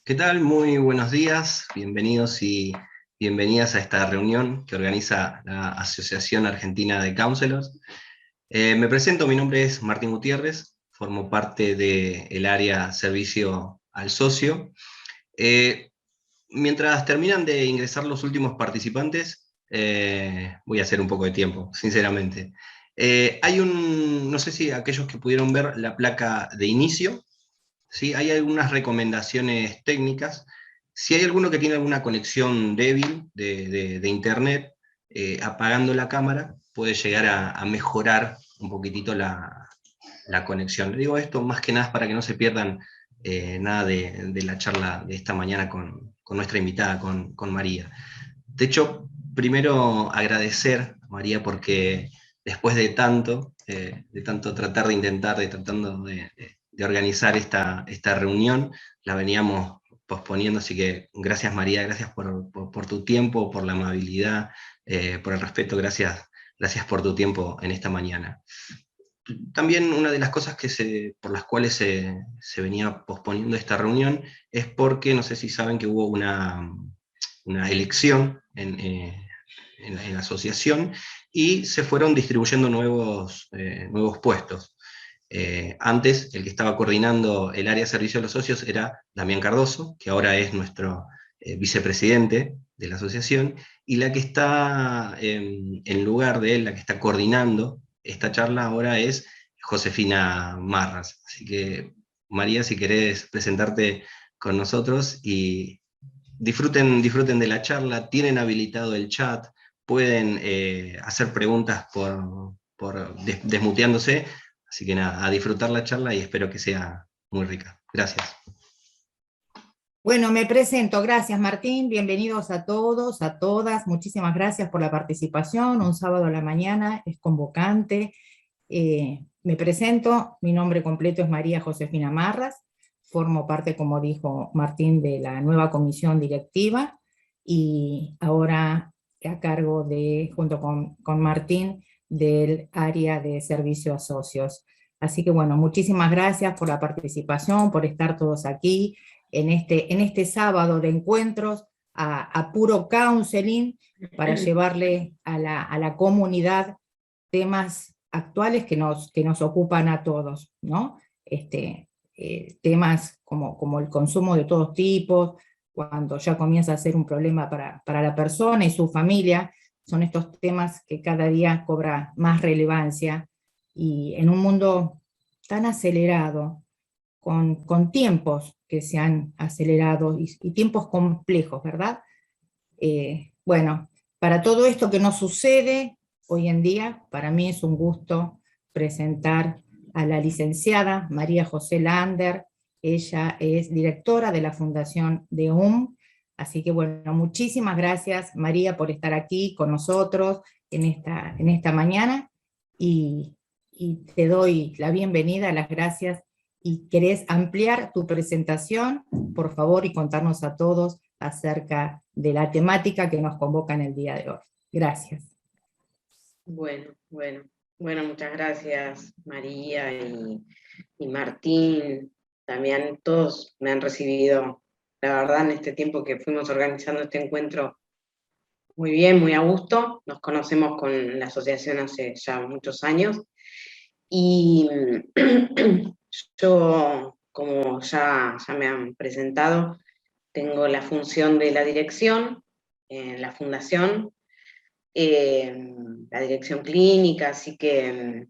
¿Qué tal? Muy buenos días, bienvenidos y bienvenidas a esta reunión que organiza la Asociación Argentina de Counselors. Me presento, mi nombre es Martín Gutiérrez, formo parte del área Servicio al Socio. Eh, Mientras terminan de ingresar los últimos participantes, voy a hacer un poco de tiempo, sinceramente. No sé si aquellos que pudieron ver la placa de inicio. ¿Sí? Hay algunas recomendaciones técnicas. Si hay alguno que tiene alguna conexión débil de internet, apagando la cámara puede llegar a mejorar un poquitito la conexión. Le digo esto más que nada para que no se pierdan nada de la charla de esta mañana con nuestra invitada, con María. De hecho, primero agradecer a María porque después de tanto tratar de intentar, tratando de organizar esta reunión, la veníamos posponiendo, así que gracias María, gracias por tu tiempo, por la amabilidad, por el respeto, gracias por tu tiempo en esta mañana. También una de las cosas por las cuales se venía posponiendo esta reunión es porque, no sé si saben que hubo una elección en la asociación y se fueron distribuyendo nuevos puestos. Antes, el que estaba coordinando el área de servicio a los socios era Damián Cardoso, que ahora es nuestro vicepresidente de la asociación, y la que está en lugar de él, la que está coordinando esta charla ahora es Josefina Marras. Así que, María, si querés presentarte con nosotros y disfruten de la charla, tienen habilitado el chat, pueden hacer preguntas desmuteándose, así que nada, a disfrutar la charla y espero que sea muy rica. Gracias. Bueno, me presento. Gracias, Martín. Bienvenidos a todos, a todas. Muchísimas gracias por la participación. Un sábado a la mañana es convocante. Me presento. Mi nombre completo es María Josefina Marras. Formo parte, como dijo Martín, de la nueva comisión directiva y ahora a cargo junto con Martín, del área de servicio a socios. Así que bueno, muchísimas gracias por la participación, por estar todos aquí en este sábado de encuentros a puro counseling para llevarle a la comunidad temas actuales que nos ocupan a todos, ¿no? Temas como el consumo de todos tipos, cuando ya comienza a ser un problema para la persona y su familia, son estos temas que cada día cobra más relevancia, y en un mundo tan acelerado, con tiempos que se han acelerado y tiempos complejos, ¿verdad? Bueno, para todo esto que nos sucede hoy en día, para mí es un gusto presentar a la licenciada María José Lander. Ella es directora de la Fundación DEUM, así que bueno, muchísimas gracias María por estar aquí con nosotros en esta mañana, y te doy la bienvenida, las gracias. ¿Y querés ampliar tu presentación, por favor, y contarnos a todos acerca de la temática que nos convoca en el día de hoy? Gracias. Bueno, muchas gracias María y Martín. También todos me han recibido, la verdad, en este tiempo que fuimos organizando este encuentro, muy bien, muy a gusto. Nos conocemos con la asociación hace ya muchos años. Y yo, como ya me han presentado, tengo la función de la dirección en la fundación, la dirección clínica, así que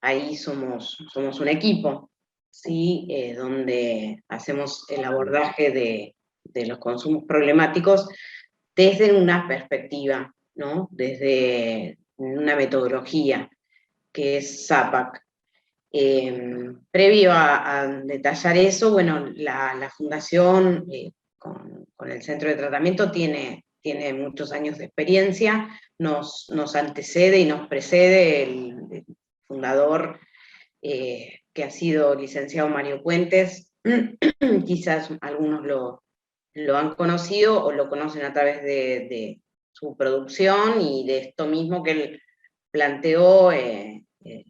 ahí somos un equipo, ¿sí? Donde hacemos el abordaje de los consumos problemáticos desde una perspectiva, ¿no? Desde una metodología que es SAPAC. Previo a detallar eso, bueno, la fundación con el centro de tratamiento tiene muchos años de experiencia, nos antecede y nos precede el fundador, que ha sido licenciado Mario Puentes. Quizás algunos lo han conocido o lo conocen a través de su producción y de esto mismo que él planteó,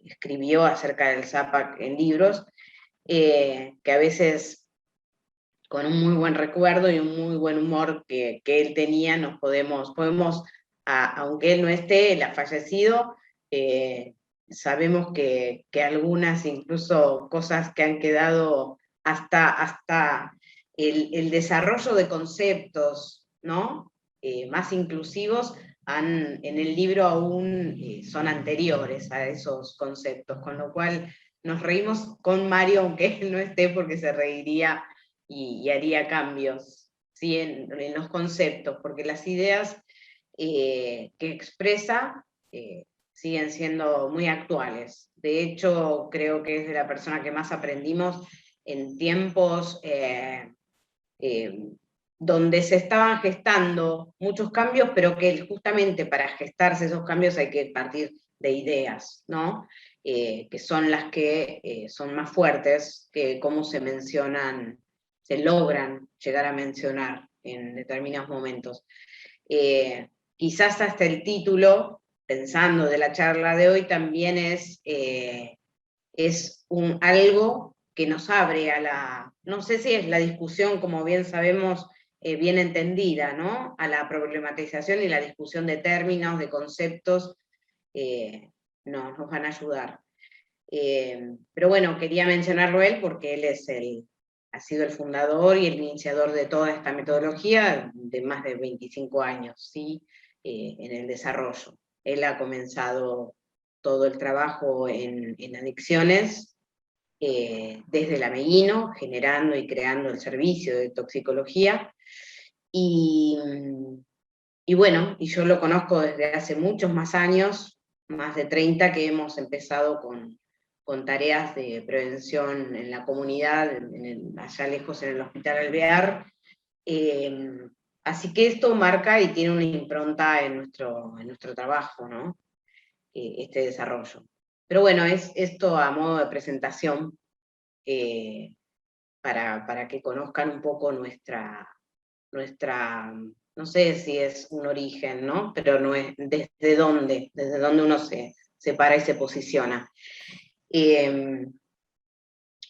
escribió acerca del SAPAC en libros, que a veces con un muy buen recuerdo y un muy buen humor que él tenía, aunque él no esté, él ha fallecido, sabemos que algunas incluso cosas que han quedado hasta el desarrollo de conceptos, ¿no? Más inclusivos, en el libro aún son anteriores a esos conceptos, con lo cual nos reímos con Mario, aunque él no esté, porque se reiría y haría cambios, ¿sí? en los conceptos, porque las ideas que expresa siguen siendo muy actuales. De hecho, creo que es de la persona que más aprendimos en tiempos donde se estaban gestando muchos cambios, pero que justamente para gestarse esos cambios hay que partir de ideas, ¿no? Que son las que son más fuertes que cómo se mencionan, se logran llegar a mencionar en determinados momentos. Quizás hasta el título, pensando de la charla de hoy, también es algo que nos abre no sé si es la discusión, como bien sabemos, bien entendida, ¿no? A la problematización y la discusión de términos, de conceptos, nos van a ayudar. Pero bueno, quería mencionarlo él porque él ha sido el fundador y el iniciador de toda esta metodología de más de 25 años, ¿sí? En el desarrollo. Él ha comenzado todo el trabajo en adicciones desde el Ameguino, generando y creando el servicio de toxicología, y bueno, y yo lo conozco desde hace muchos más años, más de 30, que hemos empezado con tareas de prevención en la comunidad, allá lejos en el Hospital Alvear. Así que esto marca y tiene una impronta en nuestro trabajo, ¿no? Este desarrollo. Pero bueno, es esto a modo de presentación, para que conozcan un poco nuestra, no sé si es un origen, ¿no? Pero no es desde dónde uno se para y se posiciona.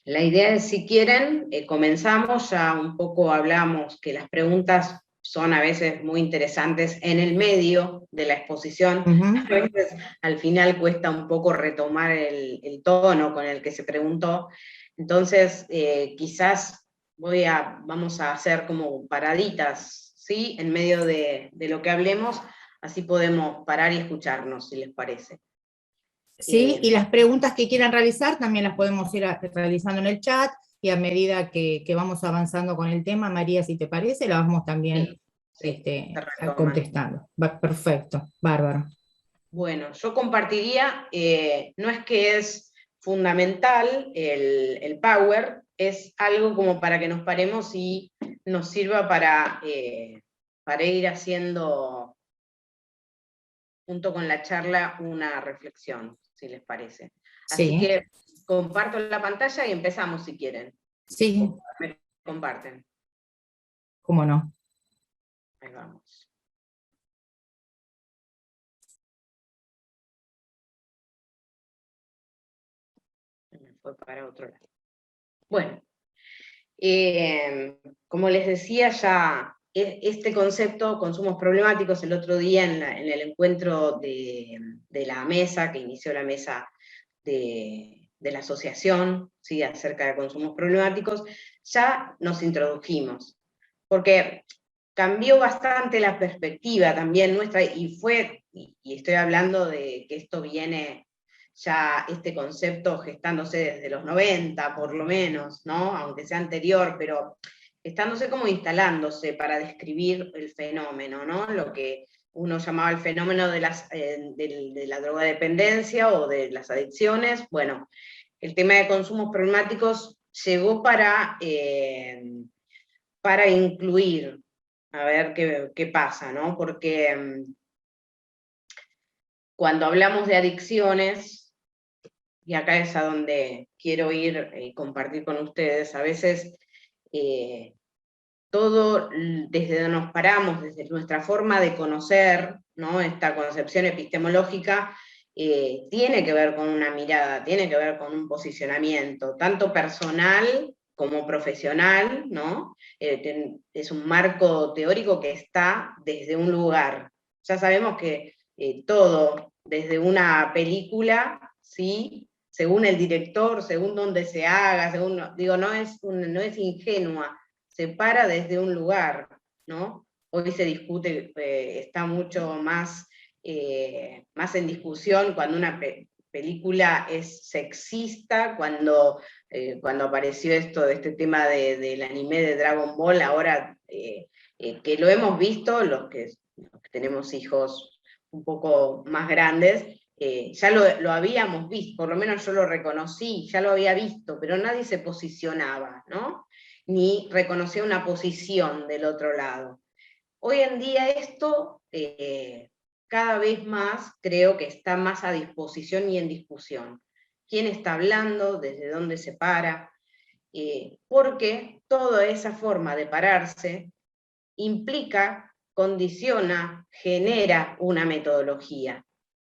La idea es, si quieren, comenzamos, ya un poco hablamos que las preguntas son a veces muy interesantes en el medio de la exposición. A veces al final cuesta un poco retomar el tono con el que se preguntó. Entonces, quizás vamos a hacer como paraditas, ¿sí? En medio de lo que hablemos, así podemos parar y escucharnos, si les parece. Sí, y las preguntas que quieran realizar también las podemos ir realizando en el chat, y a medida que vamos avanzando con el tema, María, si te parece, la vamos también contestando. Perfecto, bárbaro. Bueno, yo compartiría, no es que es fundamental el Power, es algo como para que nos paremos y nos sirva para ir haciendo, junto con la charla, una reflexión, si les parece. Así que comparto la pantalla y empezamos si quieren. Sí. Me comparten. ¿Cómo no? Ahí vamos. Me fue para otro lado. Bueno, como les decía, ya este concepto, consumos problemáticos, el otro día en el encuentro de la mesa, que inició la mesa de la asociación, ¿sí? Acerca de consumos problemáticos, ya nos introdujimos, porque cambió bastante la perspectiva también nuestra, y estoy hablando de que esto viene ya, este concepto gestándose desde los 90, por lo menos, ¿no? Aunque sea anterior, pero estándose como instalándose para describir el fenómeno, ¿no? Lo que uno llamaba el fenómeno de la drogodependencia o de las adicciones. Bueno, el tema de consumos problemáticos llegó para incluir, a ver qué pasa, ¿no? Porque cuando hablamos de adicciones, y acá es a donde quiero ir y compartir con ustedes, a veces todo desde donde nos paramos, desde nuestra forma de conocer, ¿no? Esta concepción epistemológica, tiene que ver con una mirada, tiene que ver con un posicionamiento, tanto personal como profesional, ¿no? Es un marco teórico que está desde un lugar. Ya sabemos que todo, desde una película, ¿sí? Según el director, según donde se haga, digo, no es ingenua, se para desde un lugar, ¿no? Hoy se discute, está mucho más en discusión cuando una película es sexista, cuando apareció este tema del anime de Dragon Ball, ahora que lo hemos visto, los que tenemos hijos un poco más grandes, ya lo habíamos visto, por lo menos yo lo reconocí, ya lo había visto, pero nadie se posicionaba, ¿no? Ni reconocía una posición del otro lado. Hoy en día esto cada vez más creo que está más a disposición y en discusión. ¿Quién está hablando? ¿Desde dónde se para? Porque toda esa forma de pararse implica, condiciona, genera una metodología.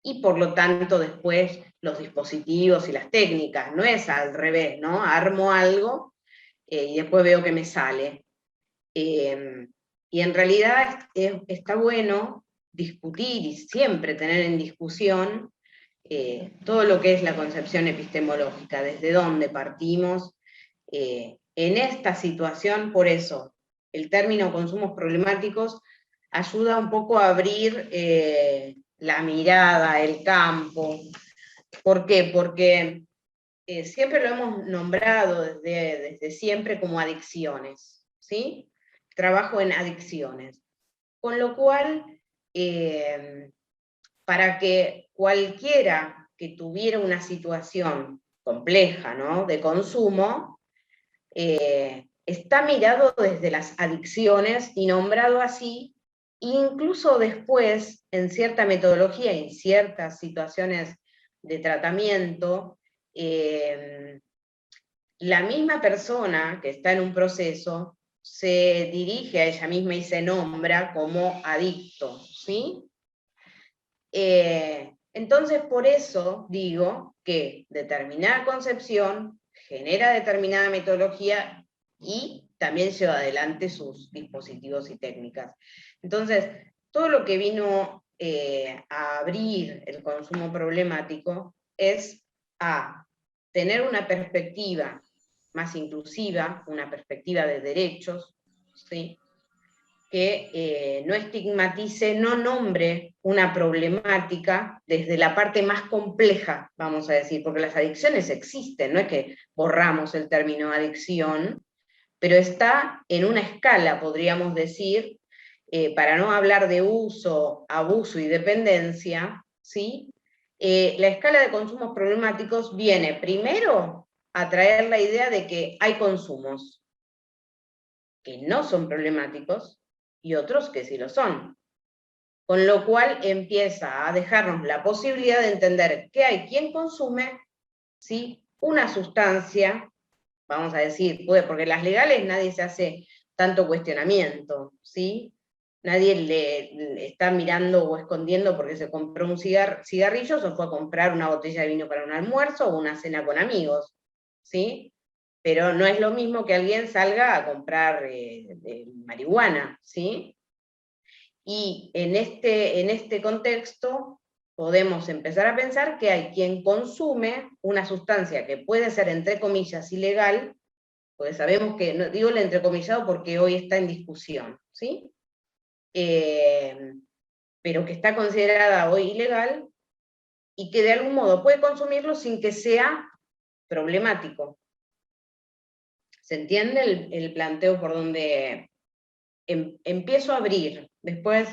Y por lo tanto después los dispositivos y las técnicas, no es al revés, ¿no? Armo algo y después veo que me sale. Y en realidad está bueno discutir y siempre tener en discusión todo lo que es la concepción epistemológica, desde dónde partimos. En esta situación, por eso, el término consumos problemáticos ayuda un poco a abrir la mirada, el campo. ¿Por qué? Porque siempre lo hemos nombrado desde siempre como adicciones, ¿sí? Trabajo en adicciones. Con lo cual, para que cualquiera que tuviera una situación compleja, ¿no?, de consumo, está mirado desde las adicciones y nombrado así, incluso después, en cierta metodología y en ciertas situaciones de tratamiento, la misma persona que está en un proceso se dirige a ella misma y se nombra como adicto, ¿sí? Entonces, por eso digo que determinada concepción genera determinada metodología y también lleva adelante sus dispositivos y técnicas. Entonces, todo lo que vino a abrir el consumo problemático es a tener una perspectiva más inclusiva, una perspectiva de derechos, ¿sí?, que no estigmatice, no nombre una problemática desde la parte más compleja, vamos a decir, porque las adicciones existen, no es que borramos el término adicción, pero está en una escala, podríamos decir, para no hablar de uso, abuso y dependencia, ¿sí? La escala de consumos problemáticos viene primero a traer la idea de que hay consumos que no son problemáticos y otros que sí lo son. Con lo cual empieza a dejarnos la posibilidad de entender que hay quien consume, ¿sí?, una sustancia, vamos a decir, porque las legales nadie se hace tanto cuestionamiento, ¿sí? Nadie le está mirando o escondiendo porque se compró un cigarrillo o fue a comprar una botella de vino para un almuerzo o una cena con amigos, ¿sí? Pero no es lo mismo que alguien salga a comprar marihuana, ¿sí? Y en este contexto podemos empezar a pensar que hay quien consume una sustancia que puede ser, entre comillas, ilegal, porque sabemos que, no digo el entrecomillado porque hoy está en discusión, ¿sí? Pero que está considerada hoy ilegal y que de algún modo puede consumirlo sin que sea problemático. ¿Se entiende el planteo por donde empiezo a abrir? Después,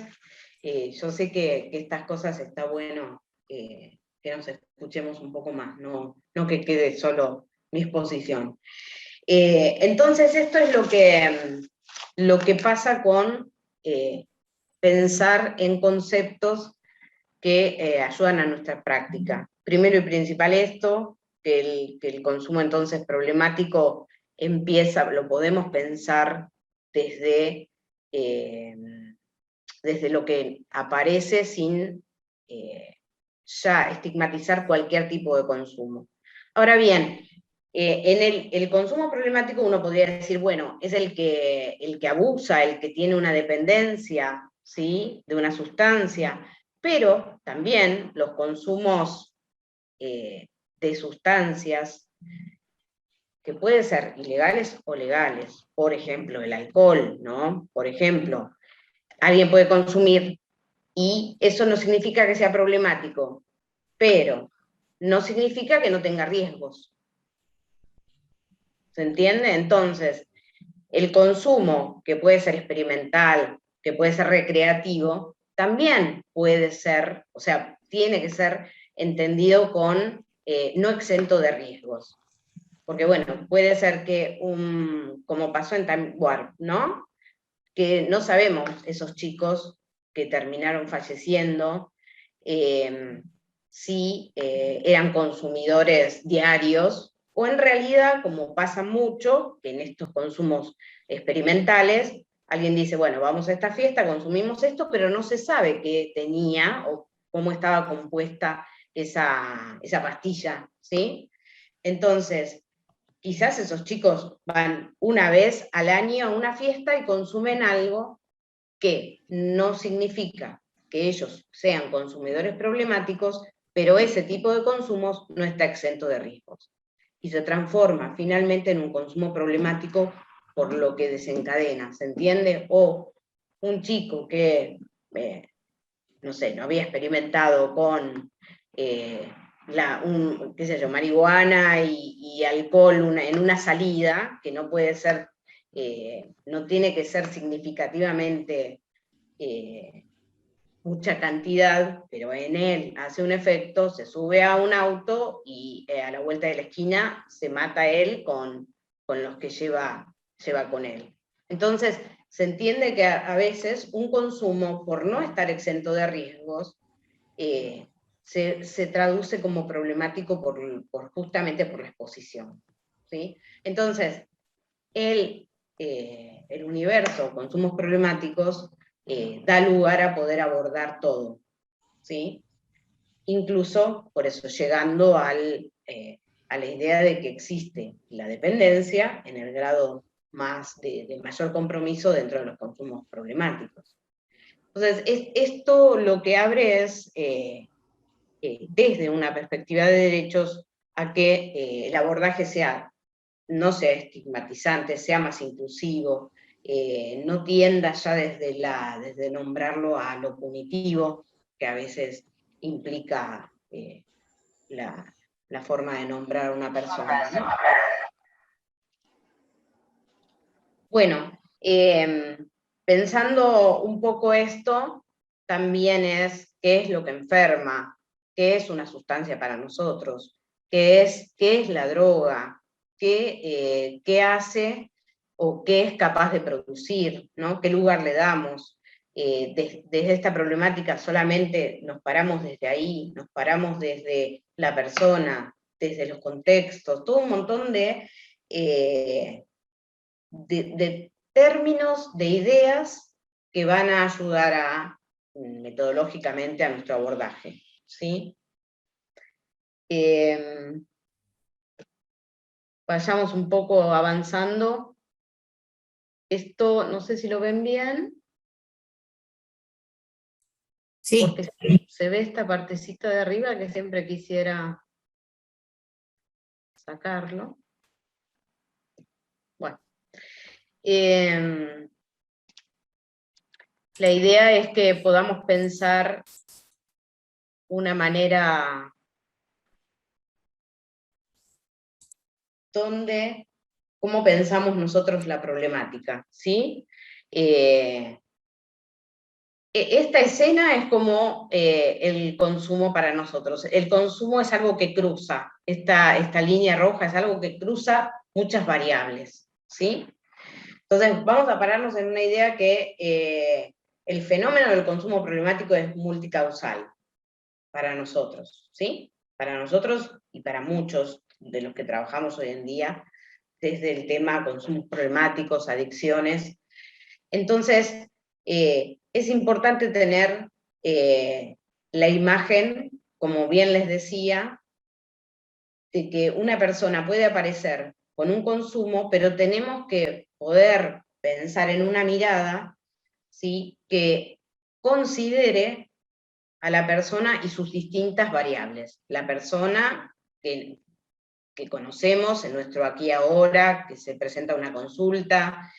yo sé que estas cosas está bueno que nos escuchemos un poco más, no que quede solo mi exposición. Entonces, esto es lo que pasa con pensar en conceptos que ayudan a nuestra práctica. Primero y principal esto, que el consumo entonces problemático lo podemos pensar desde lo que aparece sin ya estigmatizar cualquier tipo de consumo. Ahora bien, En el consumo problemático uno podría decir, bueno, es el que abusa, el que tiene una dependencia, ¿sí?, de una sustancia, pero también los consumos de sustancias que pueden ser ilegales o legales, por ejemplo, el alcohol, ¿no? Por ejemplo, alguien puede consumir y eso no significa que sea problemático, pero no significa que no tenga riesgos. ¿Se entiende? Entonces, el consumo, que puede ser experimental, que puede ser recreativo, también puede ser, o sea, tiene que ser entendido con no exento de riesgos. Porque bueno, puede ser que como pasó en Time Warp, ¿no? Que no sabemos esos chicos que terminaron falleciendo, si eran consumidores diarios, o en realidad, como pasa mucho, que en estos consumos experimentales, alguien dice, bueno, vamos a esta fiesta, consumimos esto, pero no se sabe qué tenía o cómo estaba compuesta esa pastilla, ¿sí? Entonces, quizás esos chicos van una vez al año a una fiesta y consumen algo que no significa que ellos sean consumidores problemáticos, pero ese tipo de consumos no está exento de riesgos. Y se transforma finalmente en un consumo problemático por lo que desencadena, ¿se entiende? O un chico que, no sé, no había experimentado con qué sé yo, marihuana y alcohol en una salida, que no puede ser, no tiene que ser significativamente mucha cantidad, pero en él hace un efecto, se sube a un auto y a la vuelta de la esquina se mata él con los que lleva con él. Entonces, se entiende que a veces un consumo, por no estar exento de riesgos, se traduce como problemático justamente por la exposición, ¿sí? Entonces, el universo consumos problemáticos da lugar a poder abordar todo, ¿sí? Incluso, por eso, llegando a la idea de que existe la dependencia en el grado más de mayor compromiso dentro de los consumos problemáticos. Entonces, esto lo que abre es, desde una perspectiva de derechos, a que el abordaje no sea estigmatizante, sea más inclusivo, no tienda ya desde nombrarlo a lo punitivo, que a veces implica la forma de nombrar a una persona, ¿no? Bueno, pensando un poco esto, también es qué es lo que enferma, qué es una sustancia para nosotros, qué es la droga, qué hace o qué es capaz de producir, ¿no? ¿Qué lugar le damos? Desde esta problemática solamente nos paramos desde ahí, nos paramos desde la persona, desde los contextos, todo un montón de términos, de ideas que van a ayudar metodológicamente a nuestro abordaje, ¿sí? Vayamos un poco avanzando. Esto, no sé si lo ven bien. Sí. Porque se ve esta partecita de arriba que siempre quisiera sacarlo. Bueno. La idea es que podamos pensar una manera cómo pensamos nosotros la problemática, ¿sí? Esta escena es como el consumo para nosotros. El consumo es algo que cruza, esta línea roja es algo que cruza muchas variables, ¿sí? Entonces vamos a pararnos en una idea que el fenómeno del consumo problemático es multicausal para nosotros, ¿sí? Para nosotros y para muchos de los que trabajamos hoy en día, desde el tema consumos problemáticos, adicciones. Entonces, es importante tener la imagen, como bien les decía, de que una persona puede aparecer con un consumo, pero tenemos que poder pensar en una mirada, ¿sí?, que considere a la persona y sus distintas variables. La persona que conocemos en nuestro aquí y ahora, que se presenta una consulta,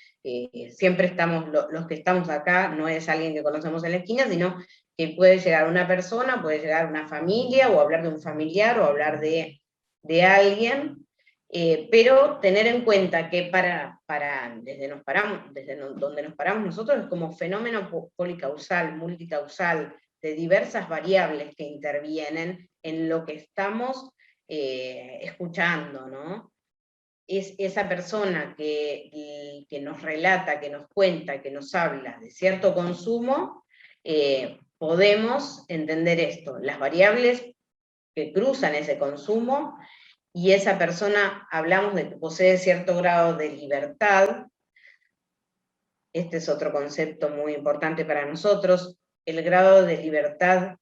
siempre estamos, los que estamos acá, no es alguien que conocemos en la esquina, sino que puede llegar una persona, puede llegar una familia, o hablar de un familiar, o hablar de alguien, pero tener en cuenta que desde donde nos paramos nosotros, es como fenómeno policausal, multicausal, de diversas variables que intervienen en lo que estamos escuchando, ¿no? Es esa persona que nos relata, que nos cuenta, que nos habla de cierto consumo, podemos entender esto, las variables que cruzan ese consumo, y esa persona, hablamos de que posee cierto grado de libertad. Este es otro concepto muy importante para nosotros. El grado de libertad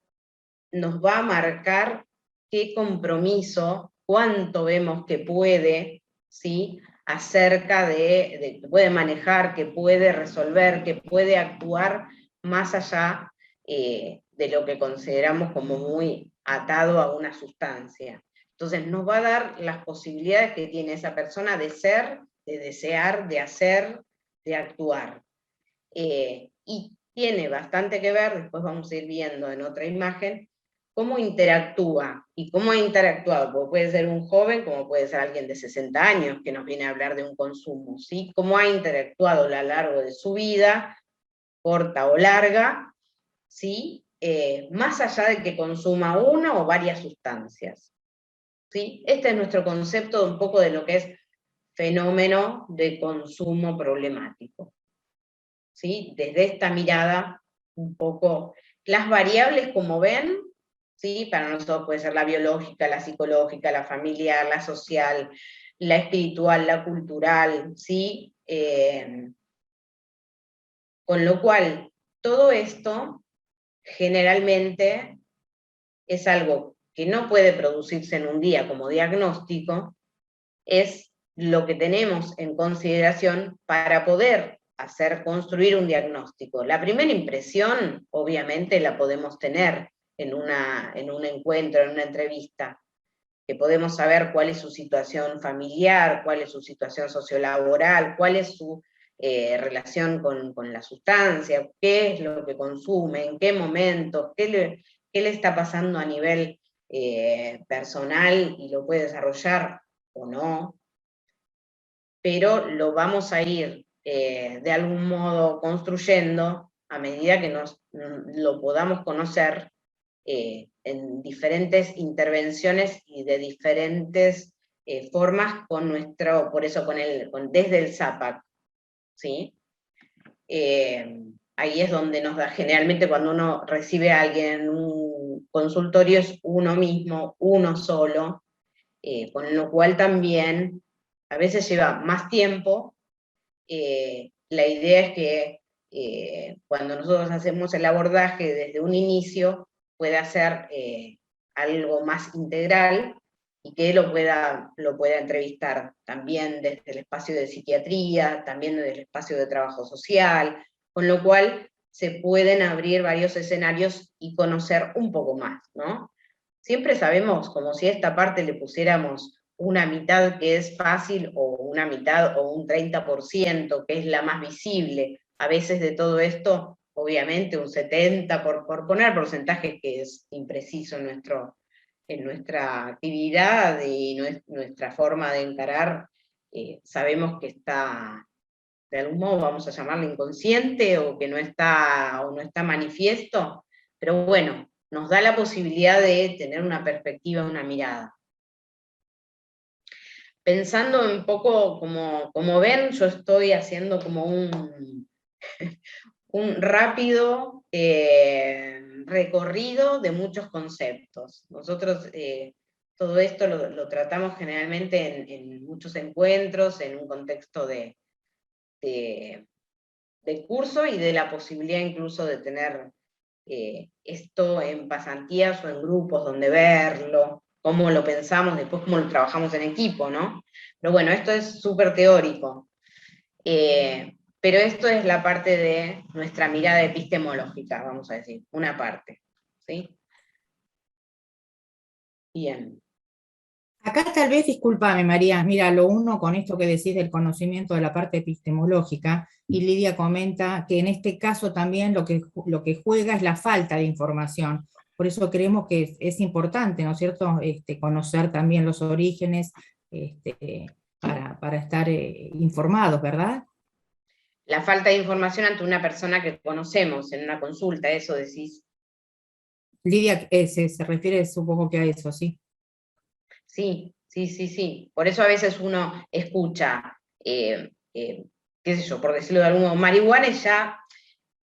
nos va a marcar qué compromiso, cuánto vemos que puede, ¿sí?, acerca de que puede manejar, que puede resolver, que puede actuar más allá de lo que consideramos como muy atado a una sustancia. Entonces nos va a dar las posibilidades que tiene esa persona de ser, de desear, de hacer, de actuar. Y tiene bastante que ver, después vamos a ir viendo en otra imagen, cómo interactúa, y cómo ha interactuado, porque puede ser un joven, como puede ser alguien de 60 años, que nos viene a hablar de un consumo, ¿sí? Cómo ha interactuado a lo largo de su vida, corta o larga, ¿sí? Más allá de que consuma una o varias sustancias, ¿sí? Este es nuestro concepto un poco de lo que es fenómeno de consumo problemático, ¿sí? Desde esta mirada, un poco, las variables, como ven, ¿sí?, para nosotros puede ser la biológica, la psicológica, la familiar, la social, la espiritual, la cultural, ¿sí? Con lo cual, todo esto generalmente es algo que no puede producirse en un día como diagnóstico, es lo que tenemos en consideración para poder construir un diagnóstico. La primera impresión, obviamente, la podemos tener en un encuentro, en una entrevista, que podemos saber cuál es su situación familiar, cuál es su situación sociolaboral, cuál es su relación con la sustancia, qué es lo que consume, en qué momentos, qué le está pasando a nivel personal, y lo puede desarrollar o no, pero lo vamos a ir de algún modo construyendo a medida que lo podamos conocer en diferentes intervenciones y de diferentes formas por eso desde el ZAPAC, ¿sí? Ahí es donde nos da, generalmente cuando uno recibe a alguien en un consultorio, es uno mismo, uno solo, con lo cual también a veces lleva más tiempo. La idea es que cuando nosotros hacemos el abordaje desde un inicio, pueda ser algo más integral, y que lo pueda entrevistar también desde el espacio de psiquiatría, también desde el espacio de trabajo social, con lo cual se pueden abrir varios escenarios y conocer un poco más, ¿no? Siempre sabemos, como si a esta parte le pusiéramos una mitad que es fácil, o una mitad, o un 30%, que es la más visible. A veces de todo esto, obviamente un 70%, por poner porcentajes que es impreciso en nuestra actividad y nuestra forma de encarar, sabemos que está, de algún modo vamos a llamarlo inconsciente, o que no está manifiesto, pero bueno, nos da la posibilidad de tener una perspectiva, una mirada. Pensando un poco, como ven, yo estoy haciendo como un rápido recorrido de muchos conceptos. Nosotros todo esto lo tratamos generalmente en muchos encuentros, en un contexto de curso, y de la posibilidad incluso de tener esto en pasantías o en grupos donde verlo. cómo lo pensamos, después cómo lo trabajamos en equipo, ¿no? Pero bueno, esto es súper teórico. Pero esto es la parte de nuestra mirada epistemológica, vamos a decir, una parte, ¿sí? Bien. Acá tal vez, discúlpame María, mira, lo uno con esto que decís del conocimiento de la parte epistemológica, y Lidia comenta que en este caso también lo que juega es la falta de información. Por eso creemos que es importante, ¿no es cierto?, conocer también los orígenes para estar informados, ¿verdad? La falta de información ante una persona que conocemos en una consulta, eso decís. Lidia se refiere supongo que a eso, ¿sí? Sí, sí, sí, sí. Por eso a veces uno escucha, qué sé yo, por decirlo de algún modo, marihuana y ya,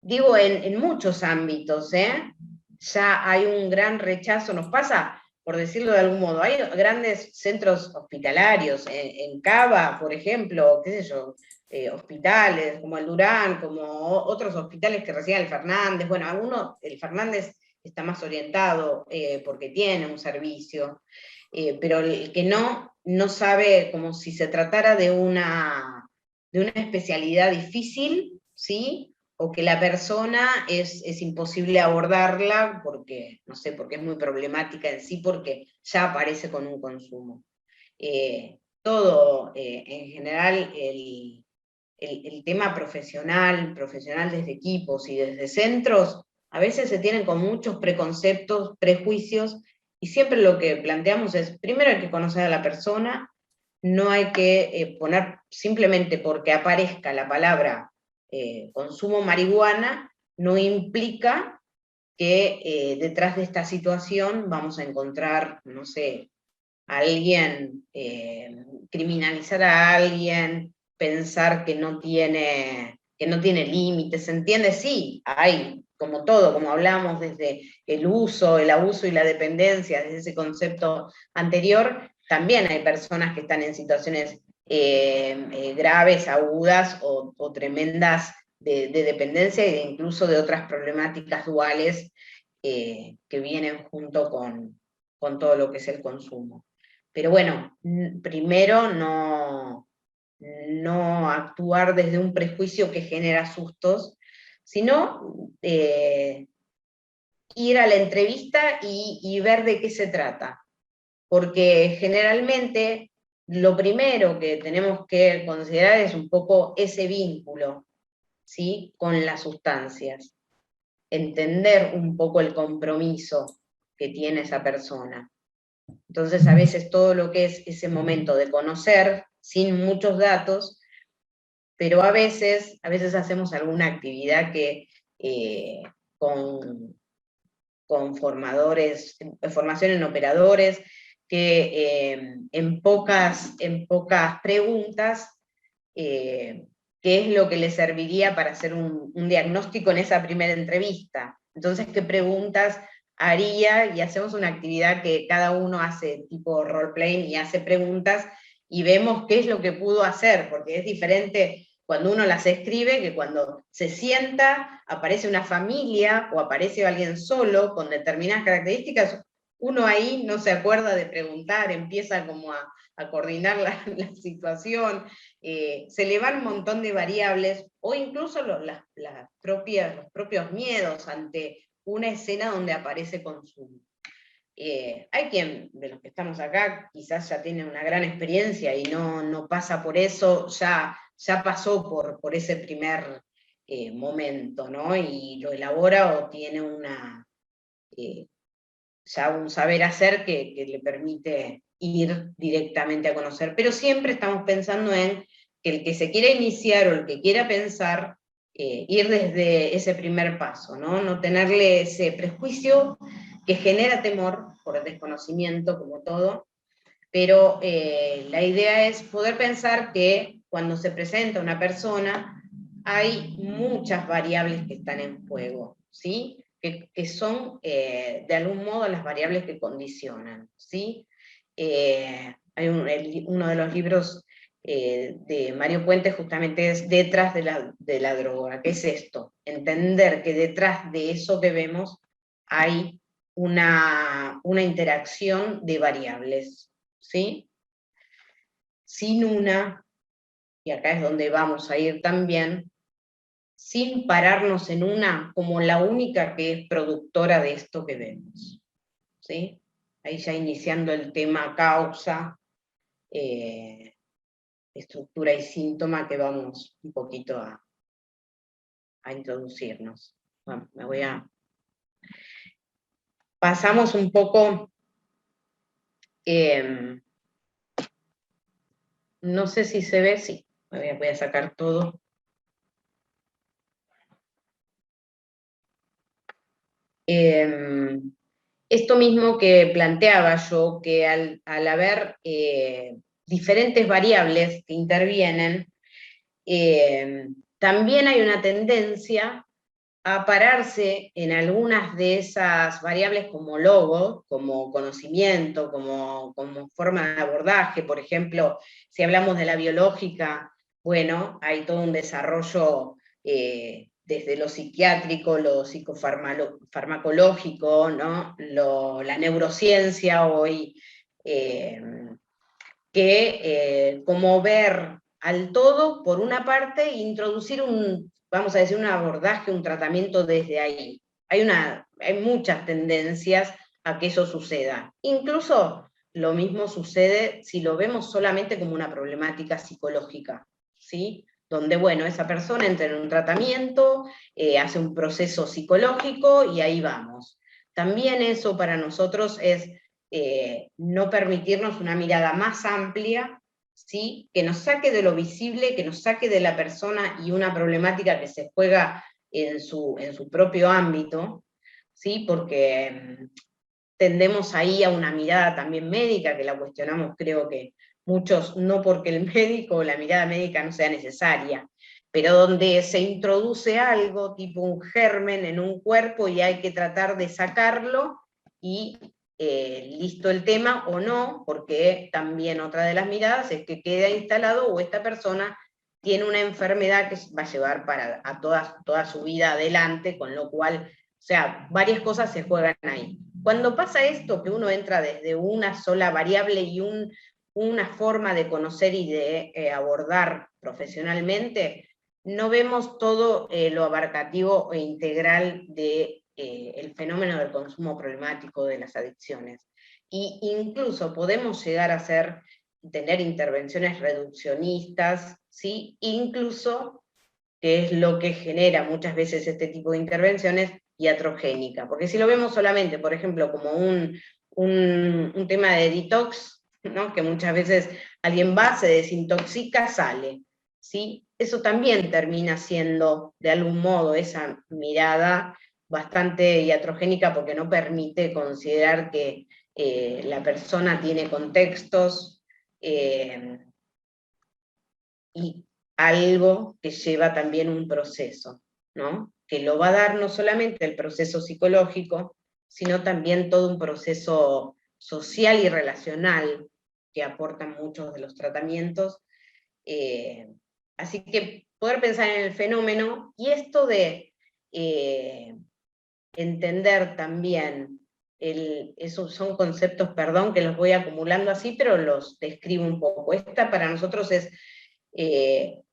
digo, en muchos ámbitos, ya hay un gran rechazo, nos pasa, por decirlo de algún modo, hay grandes centros hospitalarios, en Cava, por ejemplo, qué sé yo, hospitales como el Durán, como otros hospitales que reciben el Fernández, bueno, el Fernández está más orientado porque tiene un servicio, pero el que no sabe como si se tratara de una especialidad difícil, ¿sí? O que la persona es imposible abordarla porque, no sé, porque es muy problemática en sí, porque ya aparece con un consumo. Todo, en general, el tema profesional desde equipos y desde centros, a veces se tienen con muchos preconceptos, prejuicios, y siempre lo que planteamos es, primero hay que conocer a la persona, no hay que poner simplemente porque aparezca la palabra consumo marihuana, no implica que detrás de esta situación vamos a encontrar, no sé, a alguien, criminalizar a alguien, pensar que no tiene límites, ¿se entiende? Sí, hay, como todo, como hablamos desde el uso, el abuso y la dependencia, desde ese concepto anterior, también hay personas que están en situaciones graves, agudas o tremendas de dependencia e incluso de otras problemáticas duales que vienen junto con todo lo que es el consumo. Pero bueno, primero no actuar desde un prejuicio que genera sustos, sino ir a la entrevista y ver de qué se trata. Porque generalmente lo primero que tenemos que considerar es un poco ese vínculo, ¿sí?, con las sustancias. Entender un poco el compromiso que tiene esa persona. Entonces a veces todo lo que es ese momento de conocer, sin muchos datos, pero a veces hacemos alguna actividad que con formadores, formación en operadores, que en pocas preguntas, qué es lo que le serviría para hacer un diagnóstico en esa primera entrevista. Entonces, ¿qué preguntas haría? Y hacemos una actividad que cada uno hace tipo role-playing y hace preguntas y vemos qué es lo que pudo hacer, porque es diferente cuando uno las escribe que cuando se sienta, aparece una familia o aparece alguien solo con determinadas características, uno ahí no se acuerda de preguntar, empieza como a coordinar la situación, se le van un montón de variables, o incluso los propios miedos ante una escena donde aparece consumo. Hay quien, de los que estamos acá, quizás ya tiene una gran experiencia y no pasa por eso, ya pasó por ese primer momento, ¿no? Y lo elabora o tiene ya un saber hacer que le permite ir directamente a conocer. Pero siempre estamos pensando en que el que se quiera iniciar o el que quiera pensar, ir desde ese primer paso, ¿no? No tenerle ese prejuicio que genera temor por el desconocimiento, como todo, pero la idea es poder pensar que cuando se presenta una persona hay muchas variables que están en juego, ¿sí? Que son de algún modo las variables que condicionan, ¿sí? Hay uno de los libros de Mario Puente justamente es Detrás de la droga. ¿Qué es esto? Entender que detrás de eso que vemos hay una interacción de variables, ¿sí? Sin una, y acá es donde vamos a ir también, sin pararnos en una como la única que es productora de esto que vemos, ¿sí? Ahí ya iniciando el tema causa, estructura y síntoma que vamos un poquito a introducirnos. Bueno, pasamos un poco, no sé si se ve, sí, voy a sacar todo. Esto mismo que planteaba yo, que al haber diferentes variables que intervienen, también hay una tendencia a pararse en algunas de esas variables como logo, como conocimiento, como forma de abordaje. Por ejemplo, si hablamos de la biológica, bueno, hay todo un desarrollo desde lo psiquiátrico, lo psicofarmacológico, ¿no? La neurociencia hoy, como ver al todo, por una parte, e introducir vamos a decir, un abordaje, un tratamiento desde ahí. Hay muchas tendencias a que eso suceda. Incluso lo mismo sucede si lo vemos solamente como una problemática psicológica, ¿sí? Donde, bueno, esa persona entra en un tratamiento, hace un proceso psicológico y ahí vamos. También eso para nosotros es no permitirnos una mirada más amplia, ¿sí? Que nos saque de lo visible, que nos saque de la persona y una problemática que se juega en su propio ámbito, ¿sí? Porque tendemos ahí a una mirada también médica, que la cuestionamos creo que muchos, no porque el médico o la mirada médica no sea necesaria, pero donde se introduce algo, tipo un germen en un cuerpo y hay que tratar de sacarlo y listo el tema o no, porque también otra de las miradas es que queda instalado o esta persona tiene una enfermedad que va a llevar a toda su vida adelante, con lo cual, o sea, varias cosas se juegan ahí. Cuando pasa esto, que uno entra desde una sola variable y una forma de conocer y de abordar profesionalmente, no vemos todo lo abarcativo e integral de el fenómeno del consumo problemático de las adicciones. Y incluso podemos llegar a tener intervenciones reduccionistas, ¿sí? Incluso, que es lo que genera muchas veces este tipo de intervenciones, iatrogénica. Porque si lo vemos solamente, por ejemplo, como un tema de detox, ¿no? Que muchas veces alguien va, se desintoxica, sale, ¿sí? Eso también termina siendo, de algún modo, esa mirada bastante iatrogénica, porque no permite considerar que la persona tiene contextos y algo que lleva también un proceso, ¿no? Que lo va a dar no solamente el proceso psicológico, sino también todo un proceso social y relacional que aportan muchos de los tratamientos. Así que poder pensar en el fenómeno, y esto de entender también, esos son conceptos, perdón, que los voy acumulando así, pero los describo un poco. Esta para nosotros es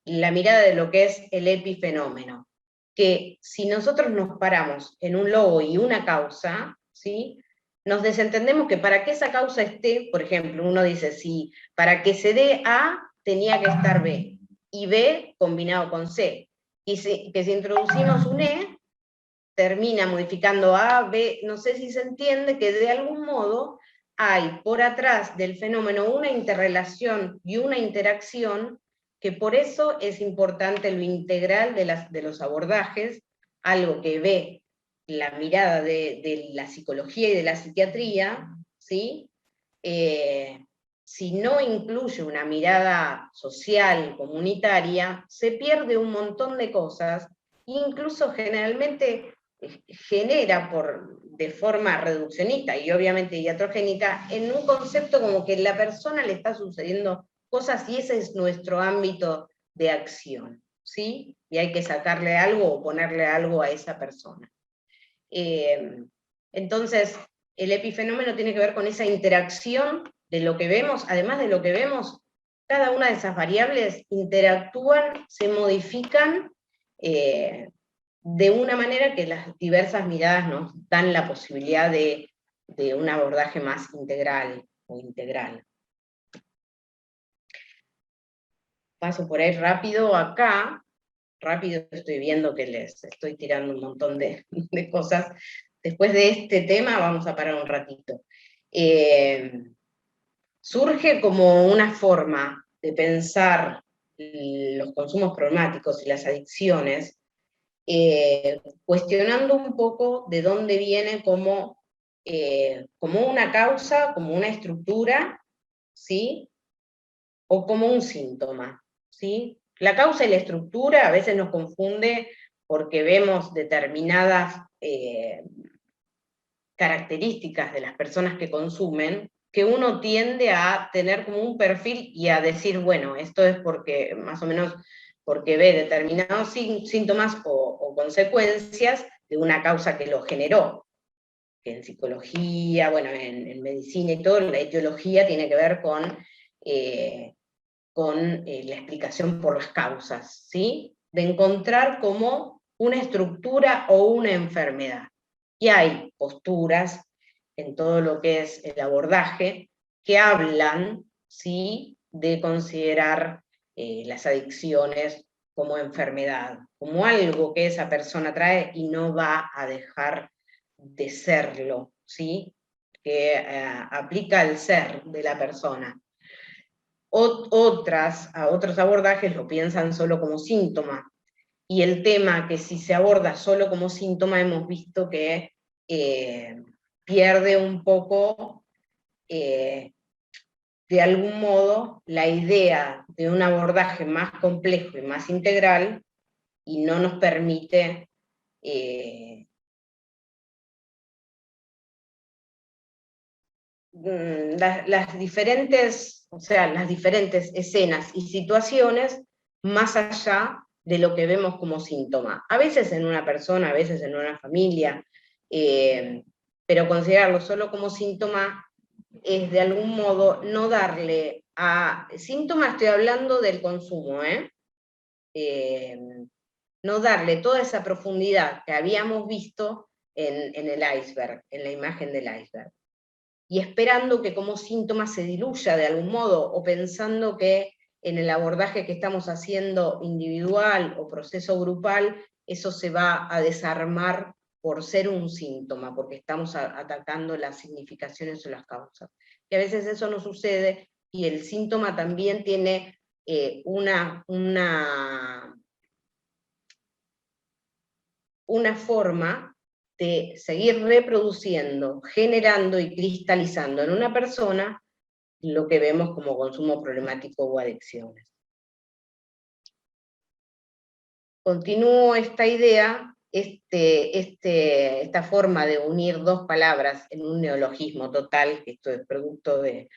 la mirada de lo que es el epifenómeno, que si nosotros nos paramos en un logo y una causa, ¿sí? Nos desentendemos que para que esa causa esté, por ejemplo, uno dice, sí, para que se dé A, tenía que estar B, y B combinado con C, y que si introducimos un E, termina modificando A, B, no sé si se entiende que de algún modo hay por atrás del fenómeno una interrelación y una interacción, que por eso es importante lo integral de los abordajes, algo que ve la mirada de la psicología y de la psiquiatría, ¿sí? Si no incluye una mirada social, comunitaria, se pierde un montón de cosas, incluso generalmente genera de forma reduccionista y obviamente iatrogénica, en un concepto como que la persona le está sucediendo cosas y ese es nuestro ámbito de acción, ¿sí? Y hay que sacarle algo o ponerle algo a esa persona. Entonces, el epifenómeno tiene que ver con esa interacción de lo que vemos. Además de lo que vemos, cada una de esas variables interactúan, se modifican de una manera que las diversas miradas nos dan la posibilidad de un abordaje más integral o integral. Paso por ahí rápido acá. Rápido, estoy viendo que les estoy tirando un montón de cosas. Después de este tema vamos a parar un ratito. Surge como una forma de pensar los consumos problemáticos y las adicciones, cuestionando un poco de dónde viene como una causa, como una estructura, ¿sí? O como un síntoma, ¿sí? La causa y la estructura a veces nos confunde porque vemos determinadas características de las personas que consumen, que uno tiende a tener como un perfil y a decir, bueno, esto es porque, más o menos, porque ve determinados síntomas o consecuencias de una causa que lo generó. Que en psicología, bueno, en medicina y todo, la etiología tiene que ver con la explicación por las causas, ¿sí? De encontrar como una estructura o una enfermedad. Y hay posturas en todo lo que es el abordaje que hablan, ¿sí?, de considerar las adicciones como enfermedad, como algo que esa persona trae y no va a dejar de serlo, ¿sí? Que aplica al ser de la persona. Otros abordajes lo piensan solo como síntoma, y el tema que si se aborda solo como síntoma hemos visto que pierde un poco, de algún modo, la idea de un abordaje más complejo y más integral, y no nos permite las diferentes escenas y situaciones más allá de lo que vemos como síntoma. A veces en una persona, a veces en una familia, pero considerarlo solo como síntoma es de algún modo no darle a... Síntoma estoy hablando del consumo, no darle toda esa profundidad que habíamos visto en el iceberg, en la imagen del iceberg. Y esperando que como síntoma se diluya de algún modo, o pensando que en el abordaje que estamos haciendo individual o proceso grupal, eso se va a desarmar por ser un síntoma, porque estamos atacando las significaciones o las causas. Y a veces eso no sucede, y el síntoma también tiene una forma de seguir reproduciendo, generando y cristalizando en una persona lo que vemos como consumo problemático o adicciones. Continúo esta idea, esta forma de unir dos palabras en un neologismo total, que esto es producto de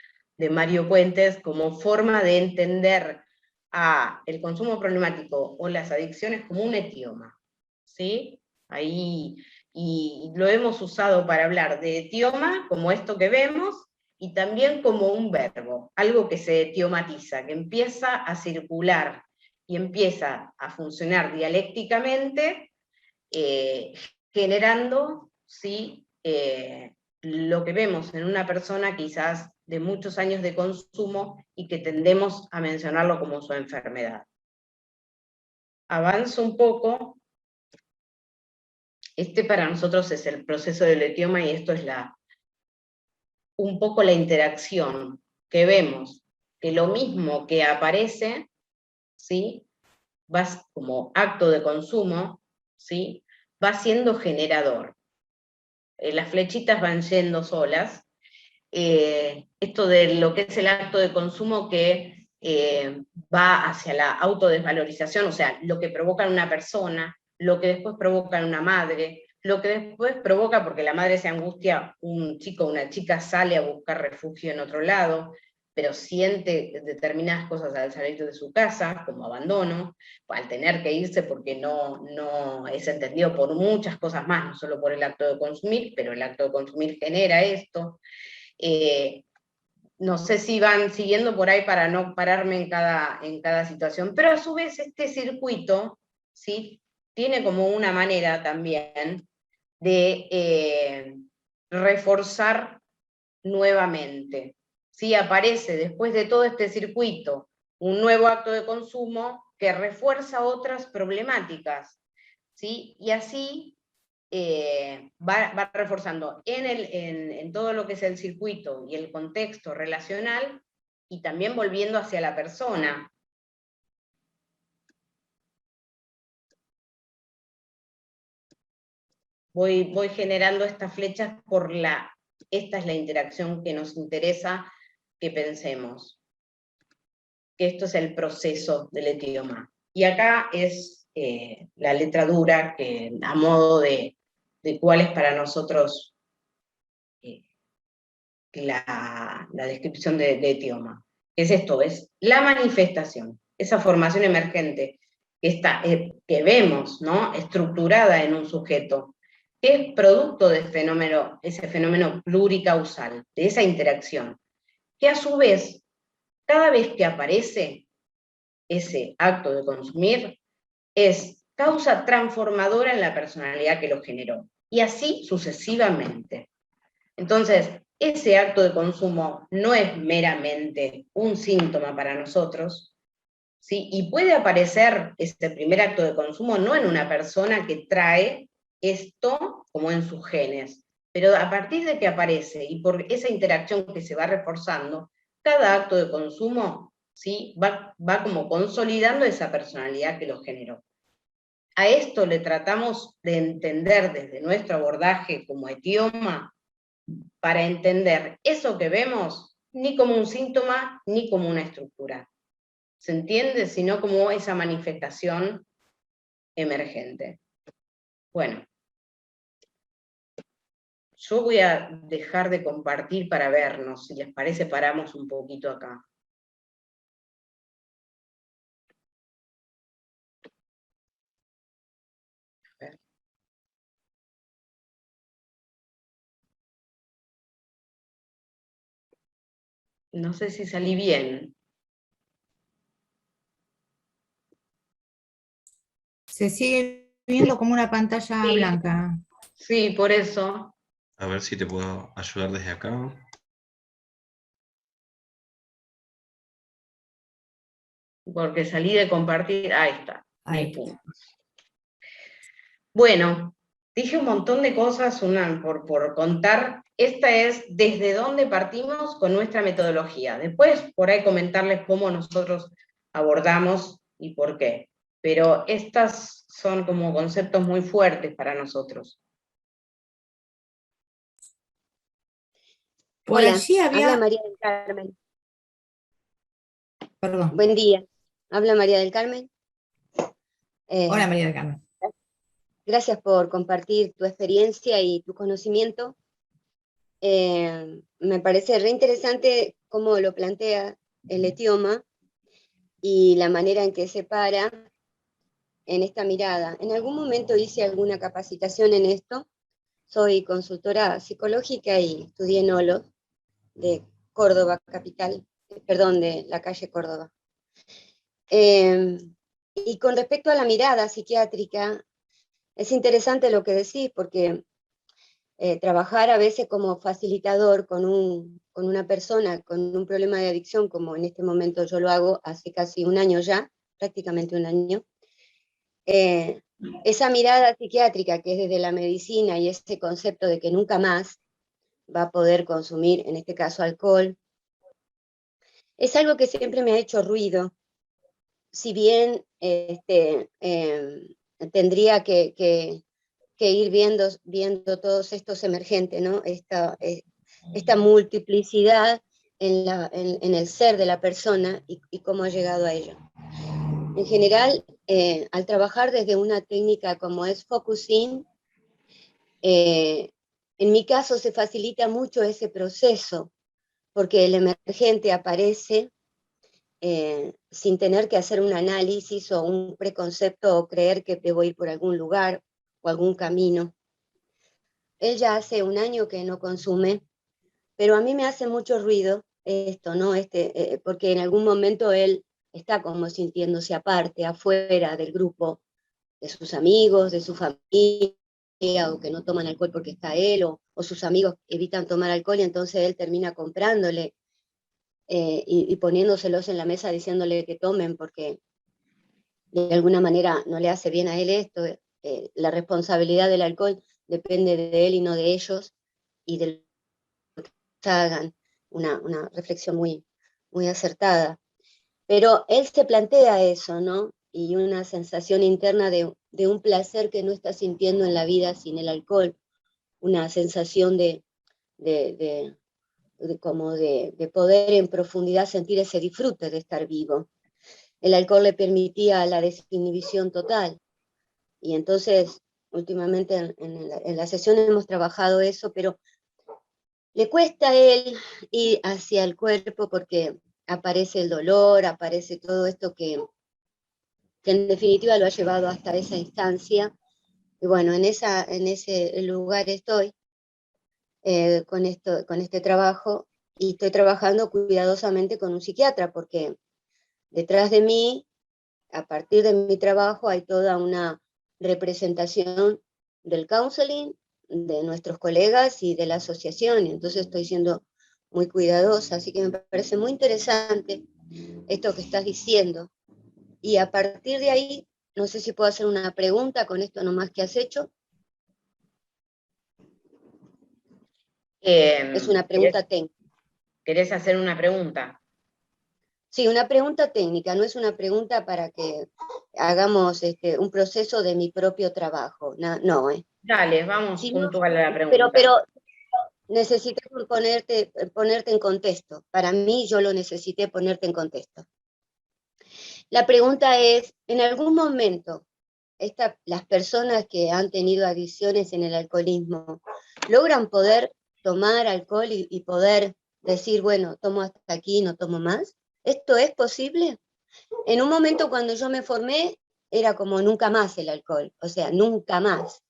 Mario Puentes, como forma de entender a el consumo problemático o las adicciones como un etioma, ¿sí? Ahí, y lo hemos usado para hablar de etioma, como esto que vemos, y también como un verbo, algo que se etiomatiza, que empieza a circular y empieza a funcionar dialécticamente, generando, ¿sí?, lo que vemos en una persona quizás de muchos años de consumo y que tendemos a mencionarlo como su enfermedad. Avanzo un poco. Para nosotros es el proceso del etioma, y esto es un poco la interacción que vemos, que lo mismo que aparece, ¿sí?, va como acto de consumo, ¿sí?, va siendo generador. Las flechitas van yendo solas. Esto de lo que es el acto de consumo que va hacia la autodesvalorización, o sea, lo que provoca en una persona, lo que después provoca en una madre, lo que después provoca, porque la madre se angustia, un chico o una chica sale a buscar refugio en otro lado, pero siente determinadas cosas al salir de su casa, como abandono, al tener que irse porque no es entendido por muchas cosas más, no solo por el acto de consumir, pero el acto de consumir genera esto. No sé si van siguiendo por ahí para no pararme en cada situación, pero a su vez este circuito, ¿sí?, tiene como una manera también de reforzar nuevamente. ¿Sí? Aparece después de todo este circuito un nuevo acto de consumo que refuerza otras problemáticas, ¿sí? Y así va reforzando en todo lo que es el circuito y el contexto relacional, y también volviendo hacia la persona. Voy generando estas flechas esta es la interacción que nos interesa que pensemos. Esto es el proceso del etioma. Y acá es la letra dura, que a modo de cuál es para nosotros la descripción de etioma. ¿Qué es esto? Es la manifestación, esa formación emergente que vemos, ¿no?, estructurada en un sujeto, que es producto de ese fenómeno pluricausal, de esa interacción, que a su vez, cada vez que aparece ese acto de consumir, es causa transformadora en la personalidad que lo generó, y así sucesivamente. Entonces, ese acto de consumo no es meramente un síntoma para nosotros, ¿sí? Y puede aparecer ese primer acto de consumo no en una persona que trae esto como en sus genes, pero a partir de que aparece y por esa interacción que se va reforzando, cada acto de consumo, ¿sí?, va como consolidando esa personalidad que lo generó. A esto le tratamos de entender desde nuestro abordaje como etioma, para entender eso que vemos ni como un síntoma ni como una estructura. ¿Se entiende? Sino como esa manifestación emergente. Bueno, yo voy a dejar de compartir para vernos. Si les parece, paramos un poquito acá. A ver. No sé si salí bien. Se sigue viendo como una pantalla Sí. blanca. Sí, por eso. A ver si te puedo ayudar desde acá. Porque salí de compartir. Ahí está. Ahí está. Bueno, dije un montón de cosas por contar. Esta es desde dónde partimos con nuestra metodología. Después, por ahí comentarles cómo nosotros abordamos y por qué. Pero estas son como conceptos muy fuertes para nosotros. Por Hola, allí habla había... María del Carmen. Perdón. Buen día. Habla María del Carmen. Hola, María del Carmen. Gracias por compartir tu experiencia y tu conocimiento. Me parece re interesante cómo lo plantea el etioma y la manera en que se para en esta mirada. En algún momento hice alguna capacitación en esto. Soy consultora psicológica y estudié en OLO de Córdoba, capital, perdón, de la calle Córdoba. Y con respecto a la mirada psiquiátrica, es interesante lo que decís, porque trabajar a veces como facilitador con una persona con un problema de adicción, como en este momento yo lo hago hace casi un año ya, prácticamente un año, esa mirada psiquiátrica que es desde la medicina y ese concepto de que nunca más va a poder consumir, en este caso alcohol, es algo que siempre me ha hecho ruido. Si bien tendría que ir viendo todos estos emergentes, ¿no? Esta multiplicidad en el ser de la persona y cómo ha llegado a ello. En general, al trabajar desde una técnica como es focusing, en mi caso se facilita mucho ese proceso, porque el emergente aparece sin tener que hacer un análisis o un preconcepto o creer que debo ir por algún lugar o algún camino. Él ya hace un año que no consume, pero a mí me hace mucho ruido esto, ¿no? Porque en algún momento él está como sintiéndose aparte, afuera del grupo, de sus amigos, de su familia, o que no toman alcohol porque está él, o sus amigos evitan tomar alcohol y entonces él termina comprándole y poniéndoselos en la mesa diciéndole que tomen porque de alguna manera no le hace bien a él esto. La responsabilidad del alcohol depende de él y no de ellos, y de lo que hagan, una reflexión muy, muy acertada. Pero él se plantea eso, ¿no? Y una sensación interna de un placer que no está sintiendo en la vida sin el alcohol, una sensación como de poder en profundidad sentir ese disfrute de estar vivo. El alcohol le permitía la desinhibición total, y entonces últimamente en la sesión hemos trabajado eso, pero le cuesta a él ir hacia el cuerpo porque aparece el dolor, aparece todo esto que en definitiva lo ha llevado hasta esa instancia. Y bueno, en ese lugar estoy con este trabajo, y estoy trabajando cuidadosamente con un psiquiatra, porque detrás de mí, a partir de mi trabajo, hay toda una representación del counseling, de nuestros colegas y de la asociación, y entonces estoy siendo muy cuidadosa, así que me parece muy interesante esto que estás diciendo. Y a partir de ahí, no sé si puedo hacer una pregunta con esto nomás que has hecho. Es una pregunta técnica. ¿Querés hacer una pregunta? Sí, una pregunta técnica, no es una pregunta para que hagamos un proceso de mi propio trabajo. No. Dale, vamos Sí, puntual a la pregunta. pero necesité ponerte en contexto. Para mí, yo lo necesité ponerte en contexto. La pregunta es, ¿en algún momento las personas que han tenido adicciones en el alcoholismo logran poder tomar alcohol y poder decir, bueno, tomo hasta aquí, no tomo más? ¿Esto es posible? En un momento cuando yo me formé, era como nunca más el alcohol, o sea, nunca más.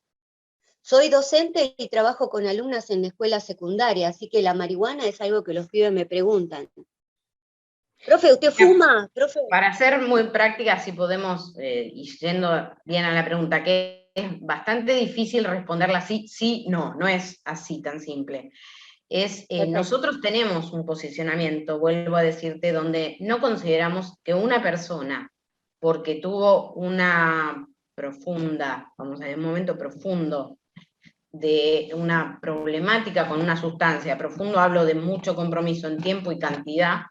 Soy docente y trabajo con alumnas en la escuela secundaria, así que la marihuana es algo que los pibes me preguntan. Profe, ¿usted fuma? Profe. Para ser muy práctica, si podemos ir yendo bien a la pregunta, que es bastante difícil responderla así, sí, no es así tan simple. Nosotros tenemos un posicionamiento, vuelvo a decirte, donde no consideramos que una persona, porque tuvo una profunda, vamos a ver, un momento profundo de una problemática con una sustancia, profundo hablo de mucho compromiso en tiempo y cantidad,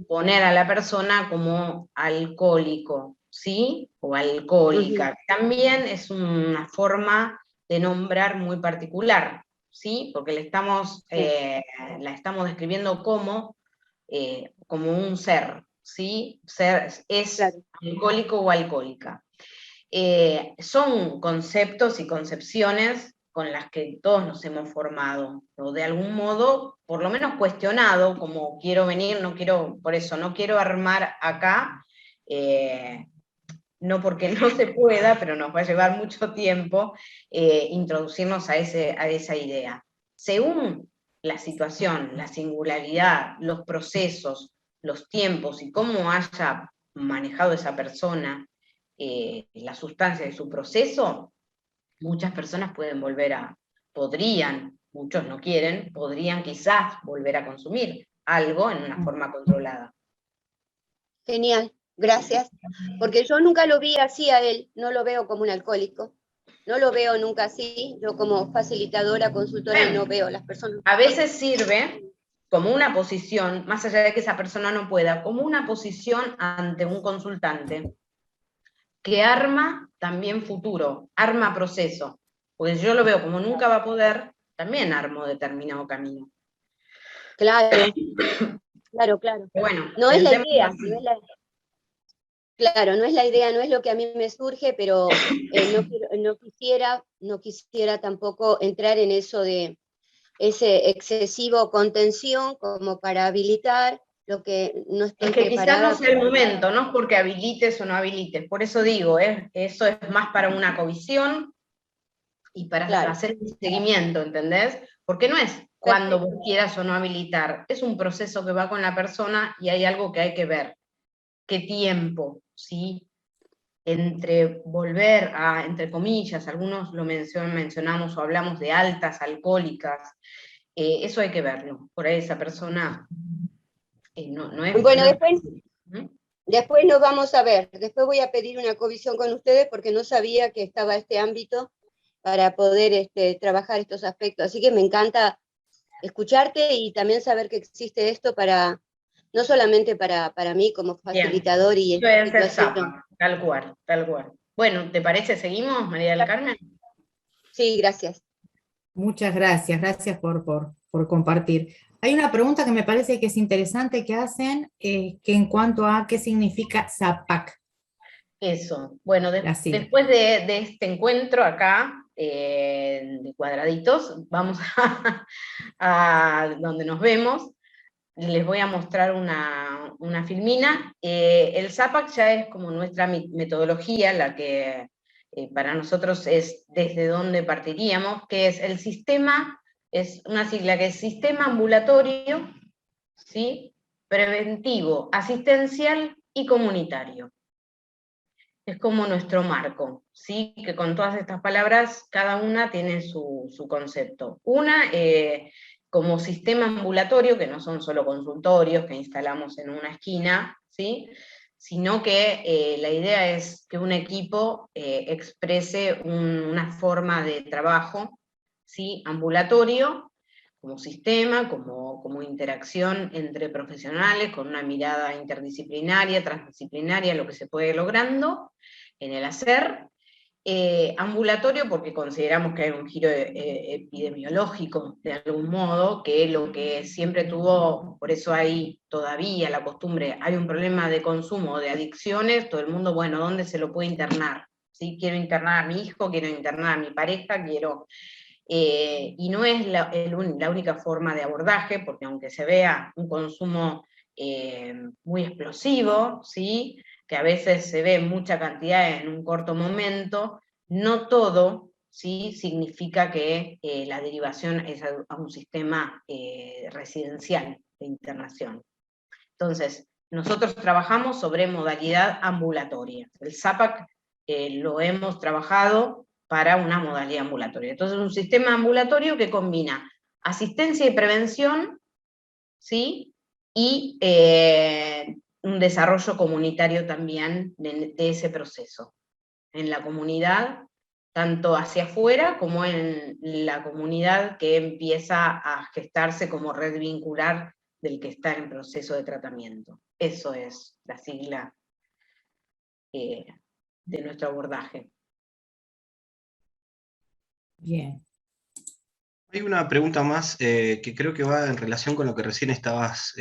poner a la persona como alcohólico, ¿sí? O alcohólica. También es una forma de nombrar muy particular, ¿sí? Porque la estamos describiendo como un ser, ¿sí? Es Claro. alcohólico o alcohólica. Son conceptos y concepciones con las que todos nos hemos formado, o de algún modo, por lo menos cuestionado, como quiero venir, por eso no quiero armar acá, no porque no se pueda, pero nos va a llevar mucho tiempo introducirnos a esa idea. Según la situación, la singularidad, los procesos, los tiempos y cómo haya manejado esa persona la sustancia de su proceso, muchas personas podrían, muchos no quieren, podrían quizás volver a consumir algo en una forma controlada. Genial, gracias. Porque yo nunca lo vi así a él, no lo veo como un alcohólico, no lo veo nunca así. Yo como facilitadora, consultora, no veo a las personas. A veces sirve como una posición, más allá de que esa persona no pueda, como una posición ante un consultante, que arma también futuro, arma proceso. Porque si yo lo veo como nunca va a poder, también armo determinado camino. Claro. Bueno, no es la idea, claro, no es la idea, no es lo que a mí me surge, pero no quisiera tampoco entrar en eso de ese excesivo contención como para habilitar lo que no estoy Es que quizás preparada. no sea el momento, no es porque habilites o no habilites, por eso digo, eso es más para una covisión y para Claro. hacer un seguimiento, ¿entendés? Porque no es cuando vos quieras o no habilitar, es un proceso que va con la persona y hay algo que hay que ver. ¿Qué tiempo, sí? Entre volver a, entre comillas, algunos lo mencionamos o hablamos de altas alcohólicas, eso hay que verlo. Por ahí esa persona no es... Bueno, ¿Mm? después nos vamos a ver. Después voy a pedir una covisión con ustedes porque no sabía que estaba este ámbito para poder trabajar estos aspectos. Así que me encanta escucharte y también saber que existe esto para, no solamente para mí como facilitador y eso es el situación. Zapa, tal cual, tal cual. Bueno, ¿te parece? ¿Seguimos, María del Carmen? Sí, gracias. Muchas gracias, gracias por compartir. Hay una pregunta que me parece que es interesante que hacen, que en cuanto a qué significa ZAPAC. Eso, bueno, La sigla. después de este encuentro acá, de cuadraditos, vamos a donde nos vemos, les voy a mostrar una filmina. El ZAPAC ya es como nuestra metodología, la que para nosotros es desde donde partiríamos, que es el sistema, es una sigla que es Sistema Ambulatorio, ¿sí? Preventivo, asistencial y comunitario. Es como nuestro marco, ¿sí? Que con todas estas palabras, cada una tiene su concepto. Una, como sistema ambulatorio, que no son solo consultorios que instalamos en una esquina, ¿sí? Sino que la idea es que un equipo exprese una forma de trabajo, ¿sí? Ambulatorio, como sistema, como interacción entre profesionales, con una mirada interdisciplinaria, transdisciplinaria, lo que se puede ir logrando en el hacer. Ambulatorio porque consideramos que hay un giro epidemiológico, de algún modo, que lo que siempre tuvo, por eso hay todavía la costumbre, hay un problema de consumo, de adicciones, todo el mundo, bueno, ¿dónde se lo puede internar? ¿Sí? Quiero internar a mi hijo, quiero internar a mi pareja, quiero... y no es la única forma de abordaje, porque aunque se vea un consumo muy explosivo, ¿sí? Que a veces se ve mucha cantidad en un corto momento, no todo, ¿sí? Significa que la derivación es a un sistema residencial de internación. Entonces, nosotros trabajamos sobre modalidad ambulatoria. El ZAPAC lo hemos trabajado para una modalidad ambulatoria. Entonces, un sistema ambulatorio que combina asistencia y prevención, ¿sí? Y un desarrollo comunitario también de ese proceso, en la comunidad, tanto hacia afuera como en la comunidad que empieza a gestarse como red vincular del que está en proceso de tratamiento. Eso es la sigla de nuestro abordaje. Bien. Hay una pregunta más que creo que va en relación con lo que recién estabas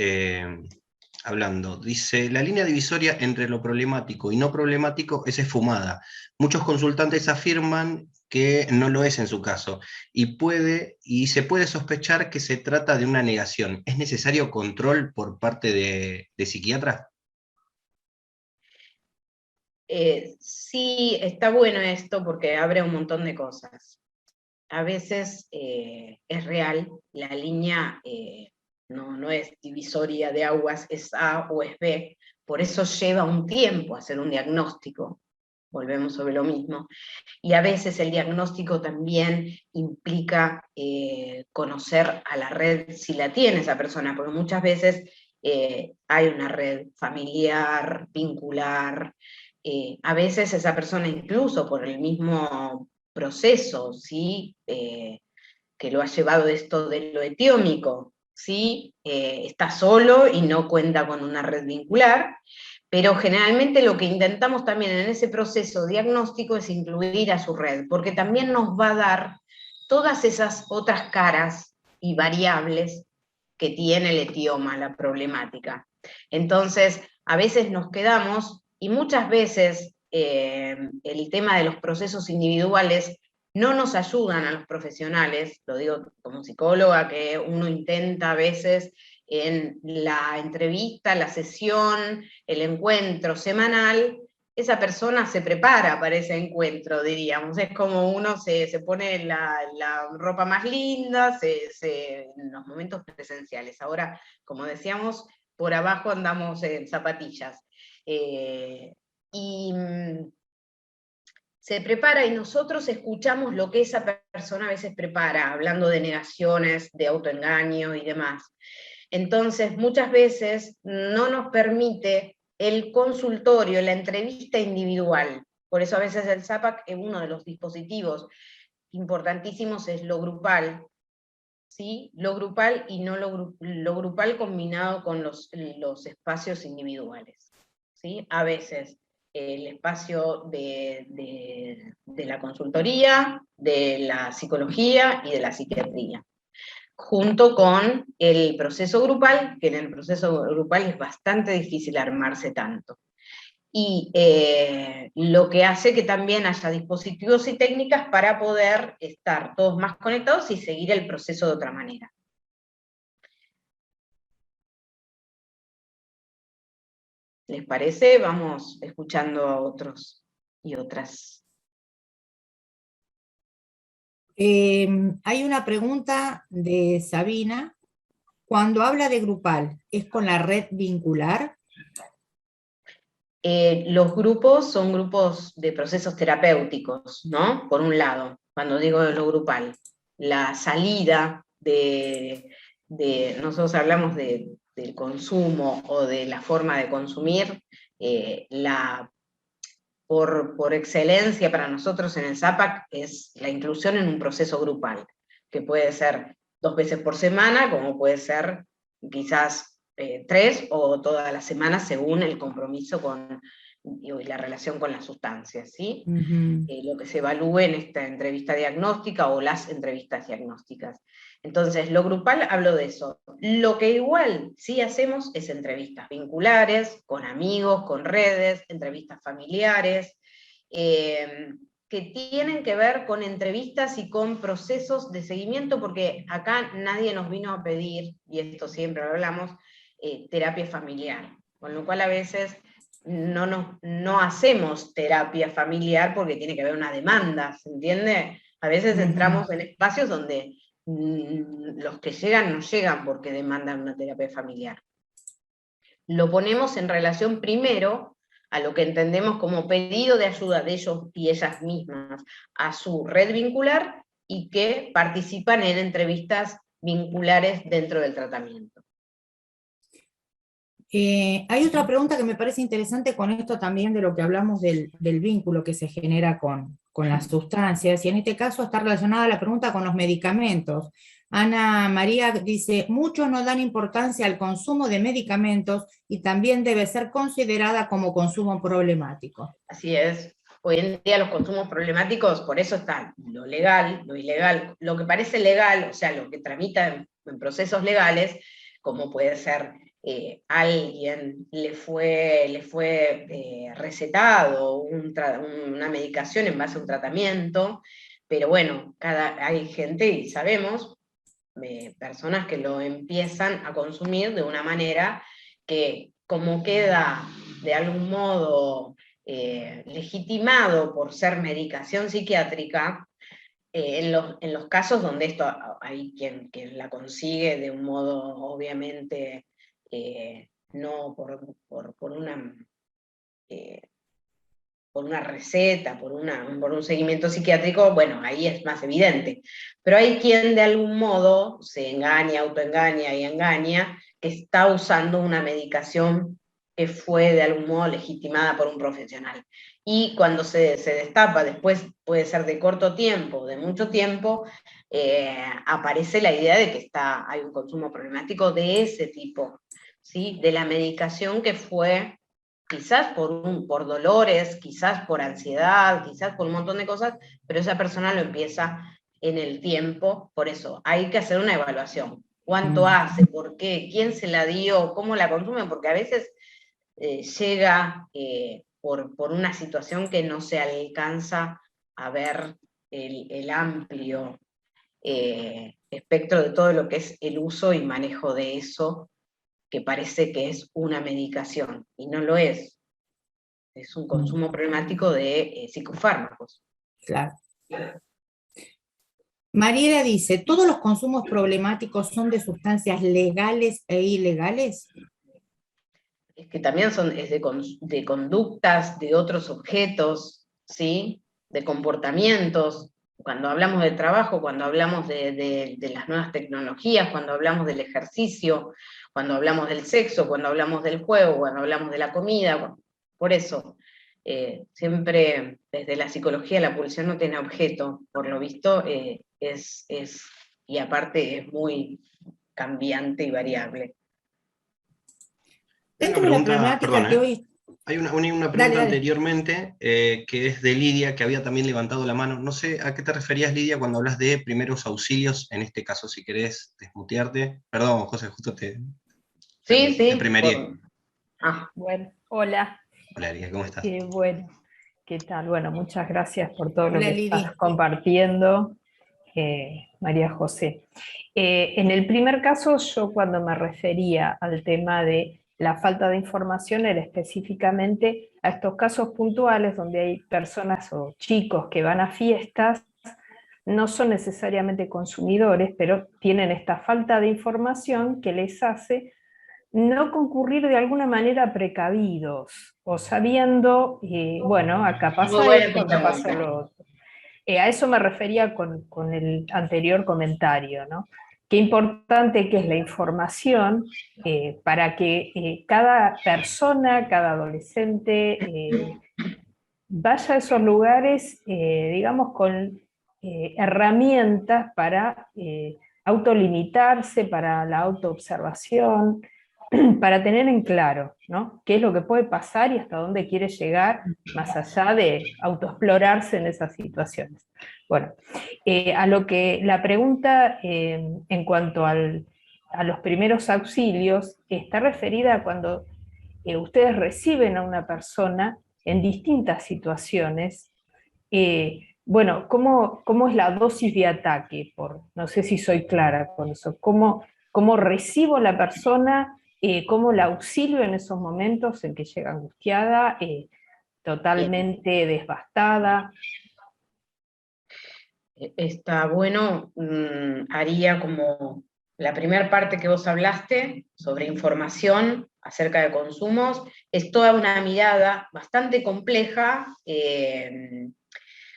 hablando. Dice, la línea divisoria entre lo problemático y no problemático es esfumada. Muchos consultantes afirman que no lo es en su caso, y se puede sospechar que se trata de una negación. ¿Es necesario control por parte de psiquiatras? Sí, está bueno esto porque abre un montón de cosas. A veces es real, la línea no es divisoria de aguas, es A o es B, por eso lleva un tiempo hacer un diagnóstico, volvemos sobre lo mismo, y a veces el diagnóstico también implica conocer a la red si la tiene esa persona, porque muchas veces hay una red familiar, vincular, a veces esa persona incluso por el mismo proceso, ¿sí? Que lo ha llevado de esto de lo etiómico, ¿sí? Está solo y no cuenta con una red vincular, pero generalmente lo que intentamos también en ese proceso diagnóstico es incluir a su red, porque también nos va a dar todas esas otras caras y variables que tiene el etioma, la problemática. Entonces, a veces nos quedamos, y muchas veces el tema de los procesos individuales no nos ayudan a los profesionales, lo digo como psicóloga, que uno intenta a veces en la entrevista, la sesión, el encuentro semanal, esa persona se prepara para ese encuentro, diríamos, es como uno se pone la ropa más linda en los momentos presenciales. Ahora, como decíamos, por abajo andamos en zapatillas. Se prepara y nosotros escuchamos lo que esa persona a veces prepara, hablando de negaciones, de autoengaño y demás. Entonces, muchas veces no nos permite el consultorio, la entrevista individual. Por eso a veces el ZAPAC, uno de los dispositivos importantísimos es lo grupal, ¿sí? Lo grupal y no lo grupal combinado con los espacios individuales, ¿sí? A veces el espacio de la consultoría, de la psicología y de la psiquiatría, junto con el proceso grupal, que en el proceso grupal es bastante difícil armarse tanto. Y lo que hace que también haya dispositivos y técnicas para poder estar todos más conectados y seguir el proceso de otra manera. ¿Les parece? Vamos escuchando a otros y otras. Hay una pregunta de Sabina. Cuando habla de grupal, ¿es con la red vincular? Los grupos son grupos de procesos terapéuticos, ¿no? Por un lado, cuando digo de lo grupal, la salida nosotros hablamos del consumo o de la forma de consumir, por excelencia para nosotros en el ZAPAC es la inclusión en un proceso grupal, que puede ser 2 veces por semana, como puede ser quizás 3 o toda la semana según el compromiso y la relación con las sustancias, ¿sí? Lo que se evalúe en esta entrevista diagnóstica o las entrevistas diagnósticas. Entonces, lo grupal hablo de eso. Lo que igual sí hacemos es entrevistas vinculares, con amigos, con redes, entrevistas familiares, que tienen que ver con entrevistas y con procesos de seguimiento, porque acá nadie nos vino a pedir, y esto siempre lo hablamos, terapia familiar. Con lo cual a veces no hacemos terapia familiar porque tiene que haber una demanda, ¿se entiende? A veces entramos en espacios donde los que llegan no llegan porque demandan una terapia familiar. Lo ponemos en relación primero a lo que entendemos como pedido de ayuda de ellos y ellas mismas a su red vincular y que participan en entrevistas vinculares dentro del tratamiento. Hay otra pregunta que me parece interesante con esto también de lo que hablamos del vínculo que se genera con las sustancias, y en este caso está relacionada la pregunta con los medicamentos. Ana María dice, muchos no dan importancia al consumo de medicamentos y también debe ser considerada como consumo problemático. Así es. Hoy en día los consumos problemáticos, por eso están lo legal, lo ilegal, lo que parece legal, o sea, lo que tramita en procesos legales, como puede ser alguien le fue recetado una medicación en base a un tratamiento, pero bueno, hay gente, y sabemos, personas que lo empiezan a consumir de una manera que, como queda de algún modo legitimado por ser medicación psiquiátrica, en los casos donde esto hay quien la consigue de un modo obviamente no por una receta, por un seguimiento psiquiátrico, bueno, ahí es más evidente. Pero hay quien de algún modo se engaña, autoengaña y engaña, que está usando una medicación que fue de algún modo legitimada por un profesional. Y cuando se destapa, después puede ser de corto tiempo, de mucho tiempo, aparece la idea de que hay un consumo problemático de ese tipo, ¿sí? De la medicación que fue quizás por dolores, quizás por ansiedad, quizás por un montón de cosas, pero esa persona lo empieza en el tiempo. Por eso hay que hacer una evaluación. ¿Cuánto hace? ¿Por qué? ¿Quién se la dio? ¿Cómo la consume? Porque a veces llega por una situación que no se alcanza a ver el amplio espectro de todo lo que es el uso y manejo de eso, que parece que es una medicación, y no lo es. Es un consumo problemático de psicofármacos. Claro. Mariela dice, ¿todos los consumos problemáticos son de sustancias legales e ilegales? Es que también es de conductas, de otros objetos, ¿sí? De comportamientos. Cuando hablamos del trabajo, cuando hablamos de las nuevas tecnologías, cuando hablamos del ejercicio, cuando hablamos del sexo, cuando hablamos del juego, cuando hablamos de la comida. Por eso, siempre desde la psicología la pulsión no tiene objeto, por lo visto y aparte es muy cambiante y variable. Dentro de la problemática perdón, que hoy... Hay una pregunta Dale. anteriormente que es de Lidia, que había también levantado la mano. No sé a qué te referías, Lidia, cuando hablas de primeros auxilios, en este caso, si querés desmutearte. Perdón, José, justo te primeríe. Bueno, hola. Hola, Lidia, ¿cómo estás? Bueno, ¿qué tal? Bueno, muchas gracias por todo lo Hola, que Lidia. estás compartiendo, María José. En el primer caso, yo cuando me refería al tema de la falta de información era específicamente a estos casos puntuales donde hay personas o chicos que van a fiestas, no son necesariamente consumidores, pero tienen esta falta de información que les hace no concurrir de alguna manera precavidos, o sabiendo, bueno, acá pasa esto, acá pasa lo otro. A eso me refería con el anterior comentario, ¿no? Qué importante que es la información para que cada persona, cada adolescente vaya a esos lugares, digamos, con herramientas para autolimitarse, para la autoobservación, para tener en claro, ¿no?, qué es lo que puede pasar y hasta dónde quiere llegar, más allá de autoexplorarse en esas situaciones. Bueno, a lo que la pregunta en cuanto a los primeros auxilios está referida a cuando ustedes reciben a una persona en distintas situaciones. Bueno, ¿cómo es la dosis de ataque? No sé si soy clara con eso. ¿Cómo recibo a la persona? ¿Cómo la auxilio en esos momentos en que llega angustiada, totalmente devastada? Está bueno, haría como la primera parte que vos hablaste sobre información acerca de consumos, es toda una mirada bastante compleja,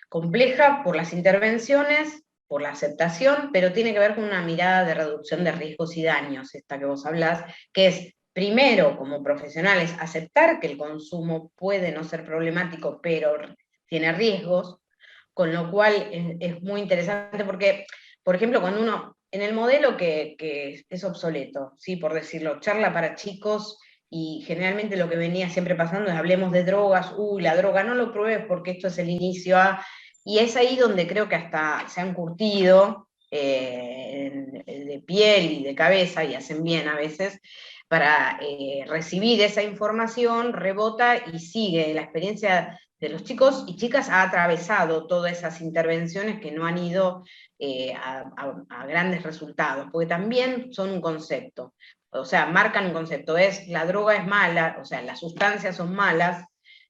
compleja por las intervenciones, por la aceptación, pero tiene que ver con una mirada de reducción de riesgos y daños, esta que vos hablás, que es, primero, como profesionales, aceptar que el consumo puede no ser problemático, pero tiene riesgos, con lo cual es muy interesante porque, por ejemplo, cuando uno, en el modelo que es obsoleto, ¿sí?, por decirlo, charla para chicos, y generalmente lo que venía siempre pasando es hablemos de drogas, la droga no lo pruebes porque esto es el inicio a... Y es ahí donde creo que hasta se han curtido de piel y de cabeza, y hacen bien a veces, para recibir esa información, rebota y sigue. La experiencia de los chicos y chicas ha atravesado todas esas intervenciones que no han ido a grandes resultados, porque también son un concepto. O sea, marcan un concepto, la droga es mala, o sea, las sustancias son malas,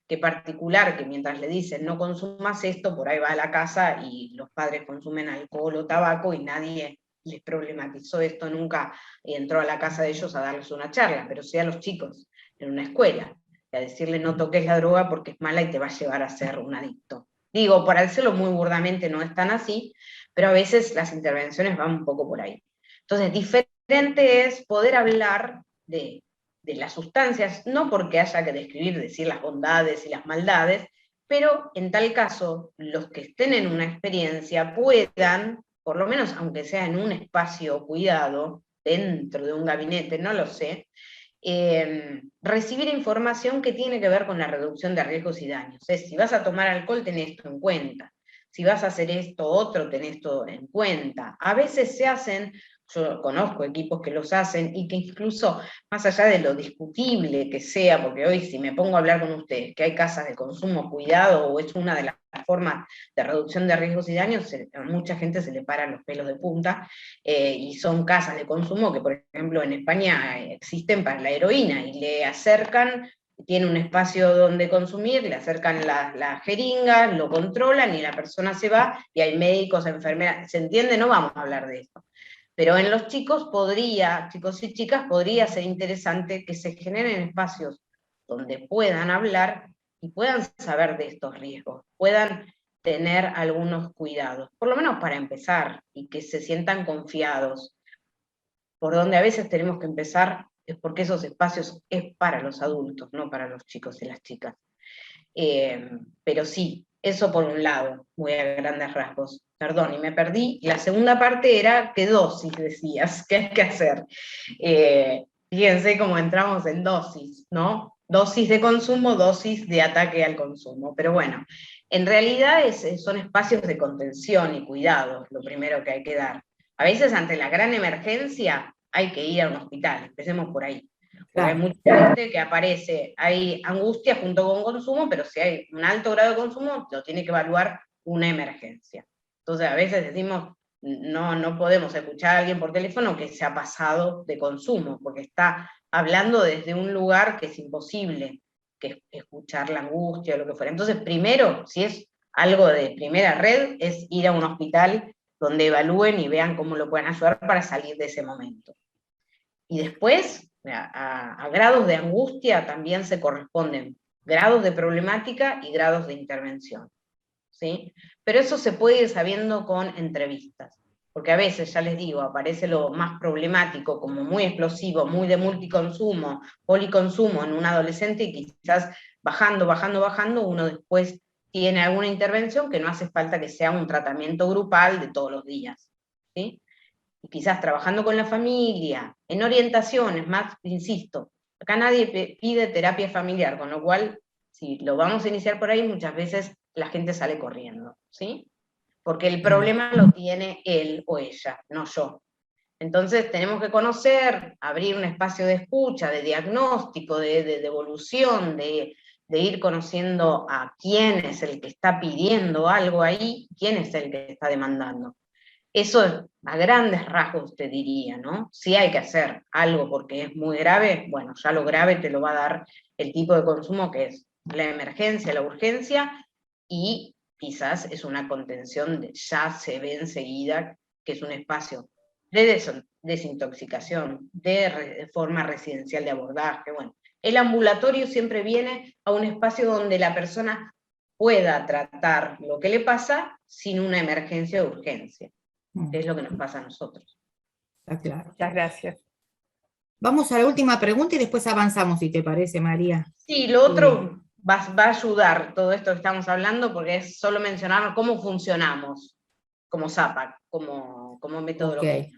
que particular que mientras le dicen no consumas esto, por ahí va a la casa y los padres consumen alcohol o tabaco y nadie les problematizó esto, nunca entró a la casa de ellos a darles una charla, pero sí a los chicos en una escuela, y a decirle no toques la droga porque es mala y te va a llevar a ser un adicto. Digo, para decirlo muy burdamente no es tan así, pero a veces las intervenciones van un poco por ahí. Entonces, diferente es poder hablar de las sustancias, no porque haya que describir, decir las bondades y las maldades, pero en tal caso, los que estén en una experiencia puedan, por lo menos aunque sea en un espacio cuidado, dentro de un gabinete, no lo sé, recibir información que tiene que ver con la reducción de riesgos y daños. Si vas a tomar alcohol, tenés esto en cuenta. Si vas a hacer esto otro, tenés esto en cuenta. A veces se hacen yo conozco equipos que los hacen, y que incluso, más allá de lo discutible que sea, porque hoy si me pongo a hablar con ustedes, que hay casas de consumo cuidado, o es una de las formas de reducción de riesgos y daños, a mucha gente se le paran los pelos de punta, y son casas de consumo que, por ejemplo, en España existen para la heroína, y le acercan, tiene un espacio donde consumir, le acercan las jeringas, lo controlan, y la persona se va, y hay médicos, enfermeras, ¿se entiende? No vamos a hablar de esto. Pero en los chicos chicos y chicas, podría ser interesante que se generen espacios donde puedan hablar y puedan saber de estos riesgos, puedan tener algunos cuidados, por lo menos para empezar, y que se sientan confiados. Por donde a veces tenemos que empezar es porque esos espacios es para los adultos, no para los chicos y las chicas. Pero sí, eso por un lado, muy a grandes rasgos. Perdón, y me perdí. La segunda parte era qué dosis decías, qué hay que hacer. Fíjense cómo entramos en dosis, ¿no? Dosis de consumo, dosis de ataque al consumo. Pero bueno, en realidad son espacios de contención y cuidado, lo primero que hay que dar. A veces ante la gran emergencia hay que ir a un hospital, empecemos por ahí. Porque hay mucha gente que aparece, hay angustia junto con consumo, pero si hay un alto grado de consumo, lo tiene que evaluar una emergencia. Entonces a veces decimos, no podemos escuchar a alguien por teléfono que se ha pasado de consumo, porque está hablando desde un lugar que es imposible que escuchar la angustia o lo que fuera. Entonces primero, si es algo de primera red, es ir a un hospital donde evalúen y vean cómo lo pueden ayudar para salir de ese momento. Y después, a grados de angustia también se corresponden grados de problemática y grados de intervención, ¿sí? Pero eso se puede ir sabiendo con entrevistas, porque a veces, ya les digo, aparece lo más problemático como muy explosivo, muy de multiconsumo, policonsumo en un adolescente, y quizás bajando, uno después tiene alguna intervención que no hace falta que sea un tratamiento grupal de todos los días, ¿sí? Y quizás trabajando con la familia, en orientaciones, más, insisto, acá nadie pide terapia familiar, con lo cual, si lo vamos a iniciar por ahí, muchas veces la gente sale corriendo, ¿sí? Porque el problema lo tiene él o ella, no yo. Entonces tenemos que conocer, abrir un espacio de escucha, de diagnóstico, de evolución, de ir conociendo a quién es el que está pidiendo algo ahí, quién es el que está demandando. Eso a grandes rasgos te diría, ¿no? Si hay que hacer algo porque es muy grave, bueno, ya lo grave te lo va a dar el tipo de consumo que es la emergencia, la urgencia, y quizás es una contención de ya se ve enseguida que es un espacio de desintoxicación, de forma residencial de abordaje. Bueno, el ambulatorio siempre viene a un espacio donde la persona pueda tratar lo que le pasa sin una emergencia o urgencia. Es lo que nos pasa a nosotros. Está claro. Muchas gracias. Vamos a la última pregunta y después avanzamos, si te parece, María. Sí, lo otro va a ayudar todo esto que estamos hablando, porque es solo mencionar cómo funcionamos como ZAPAC, como metodología. Okay.